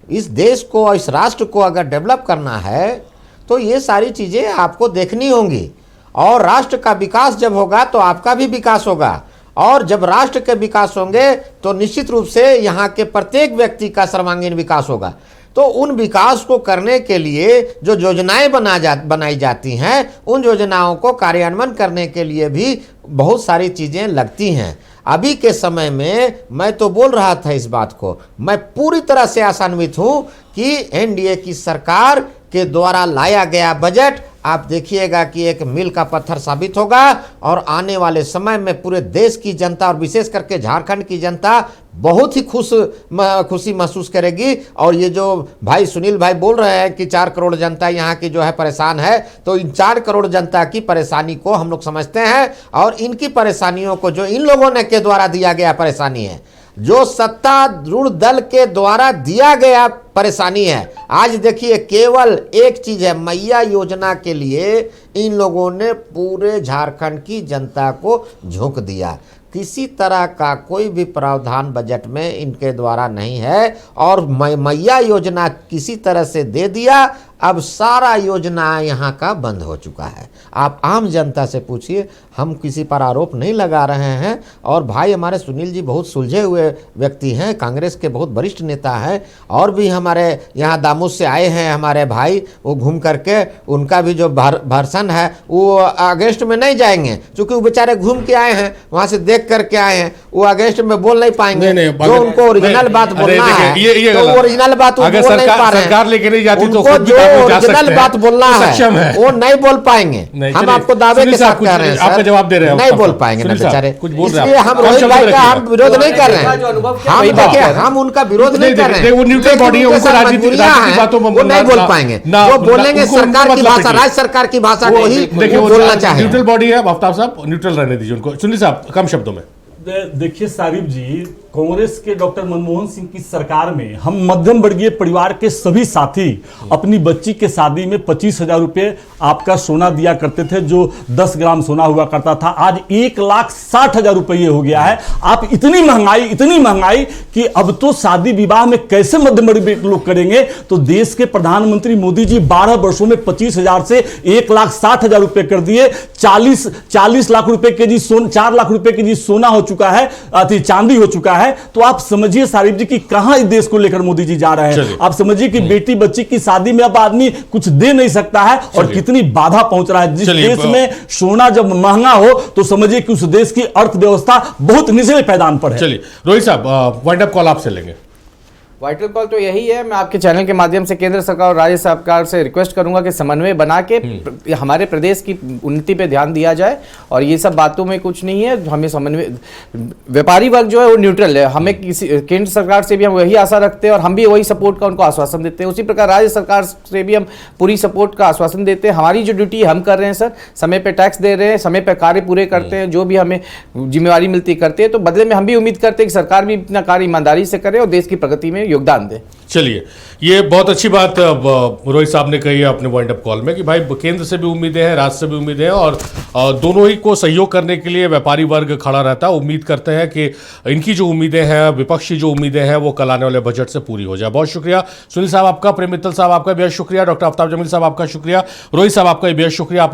इस देश को, इस राष्ट्र को अगर डेवलप करना है तो ये सारी चीज़ें आपको देखनी होंगी। और राष्ट्र का विकास जब होगा तो आपका भी विकास होगा, और जब राष्ट्र के विकास होंगे तो निश्चित रूप से यहाँ के प्रत्येक व्यक्ति का सर्वांगीण विकास होगा। तो उन विकास को करने के लिए जो योजनाएं बनाई जाती हैं, उन योजनाओं को कार्यान्वयन करने के लिए भी बहुत सारी चीज़ें लगती हैं। अभी के समय में मैं तो बोल रहा था इस बात को, मैं पूरी तरह से आशान्वित हूँ कि एनडीए की सरकार के द्वारा लाया गया बजट आप देखिएगा कि एक मील का पत्थर साबित होगा, और आने वाले समय में पूरे देश की जनता और विशेष करके झारखंड की जनता बहुत ही खुशी महसूस करेगी। और ये जो भाई सुनील भाई बोल रहे हैं कि 4 करोड़ जनता यहाँ की जो है परेशान है, तो इन 4 करोड़ जनता की परेशानी को हम लोग समझते हैं, और इनकी परेशानियों को जो इन लोगों ने के द्वारा दिया गया परेशानी है, जो सत्तारूढ़ दल के द्वारा दिया गया परेशानी है। आज देखिए केवल एक चीज है, मैया योजना के लिए इन लोगों ने पूरे झारखंड की जनता को झोंक दिया। किसी तरह का कोई भी प्रावधान बजट में इनके द्वारा नहीं है, और मैया योजना किसी तरह से दे दिया। अब सारा योजना यहाँ का बंद हो चुका है। आप आम जनता से पूछिए, हम किसी पर आरोप नहीं लगा रहे हैं। और भाई हमारे सुनील जी बहुत सुलझे हुए व्यक्ति हैं, कांग्रेस के बहुत वरिष्ठ नेता हैं, और भी हमारे यहाँ दामोद से आए हैं हमारे भाई, वो घूम करके उनका भी जो भाषण है वो अगस्त में नहीं जाएंगे, क्योंकि वो बेचारे घूम के आए हैं, वहाँ से देख करके आए हैं, वो अगस्त में बोल नहीं पाएंगे। जो उनको ओरिजिनल बात बोलना है तो ओरिजिनल बात बोल नहीं पा रहे हैं। सरकार लेके नहीं जाती तो ओरिजिनल बात बोलना है वो नहीं बोल पाएंगे। हम आपको दावे के साथ कह रहे हैं, आपका जवाब दे रहे हैं, नहीं बोल पाएंगे ना बेचारे। कुछ बोल रहे इसलिए हम रोहित भाई का हम विरोध नहीं कर रहे हैं, हम देखिए हम उनका विरोध नहीं कर रहे हैं। वो न्यूट्रल बॉडी है, उनको राजनीतिक बातों में वो नहीं बोल पाएंगे, वो बोलेंगे सरकार की भाषा, राज्य सरकार की भाषा को ही बोलना चाहिए। न्यूट्रल बॉडी है, आफ्ताब साहब न्यूट्रल रहने दीजिए उनको। सुनील साहब कम शब्दों में देखिए सारिफ जी, कांग्रेस के डॉक्टर मनमोहन सिंह की सरकार में हम मध्यम वर्गीय परिवार के सभी साथी अपनी बच्ची के शादी में 25,000 रुपये आपका सोना दिया करते थे, जो 10 ग्राम सोना हुआ करता था, आज 1,60,000 रुपये हो गया है। आप इतनी महंगाई कि अब तो शादी विवाह में कैसे मध्यम वर्गीय लोग करेंगे। तो देश के प्रधानमंत्री मोदी जी 12 वर्षों में 25,000 से 1,60,000 रुपये कर दिए। 40 लाख रुपए के जी 4 लाख रुपए के जी सोना हो चुका है, चांदी हो चुका है। तो आप समझिए सारिफ जी कि कहां इस देश को लेकर मोदी जी जा रहे हैं। आप समझिए कि बेटी बच्ची की शादी में अब आदमी कुछ दे नहीं सकता है, और कितनी बाधा पहुंच रहा है। जिस देश में सोना जब महंगा हो तो समझिए कि उस देश की अर्थव्यवस्था बहुत निचले पैदान पर है। चलिए रोहित साहब, वाइंड अप कॉल आपसे लेंगे। वाइटल कॉल तो यही है, मैं आपके चैनल के माध्यम से केंद्र सरकार और राज्य सरकार से रिक्वेस्ट करूंगा कि समन्वय बना के हमारे प्रदेश की उन्नति पे ध्यान दिया जाए, और ये सब बातों में कुछ नहीं है। हमें समन्वय, व्यापारी वर्ग जो है वो न्यूट्रल है, हमें किसी केंद्र सरकार से भी हम वही आशा रखते हैं, और हम भी वही सपोर्ट का उनको आश्वासन देते हैं। उसी प्रकार राज्य सरकार से भी हम पूरी सपोर्ट का आश्वासन देते हैं। हमारी जो ड्यूटी हम कर रहे हैं सर, समय पर टैक्स दे रहे हैं, समय पर कार्य पूरे करते हैं, जो भी हमें जिम्मेवारी मिलती करते हैं, तो बदले में हम भी उम्मीद करते हैं कि सरकार भी अपना कार्य ईमानदारी से करे और देश की प्रगति में योगदान दे। चलिए, ये बहुत अच्छी बात रोहित साहब ने कही है अपने वाइंड अप कॉल में कि भाई केंद्र से भी उम्मीदें हैं, राज्य से भी उम्मीदें हैं, और दोनों ही को सहयोग करने के लिए व्यापारी वर्ग खड़ा रहता है। उम्मीद करते हैं कि इनकी जो उम्मीदें हैं, विपक्षी जो उम्मीदें हैं, वो कल आने वाले बजट से पूरी हो जाए। बहुत शुक्रिया सुनील साहब आपका, प्रेम मित्तल साहब आपका बेहद शुक्रिया, डॉक्टर आफ्ताब जमील साहब आपका शुक्रिया, रोहित साहब आपका बेहद शुक्रिया। आप लोग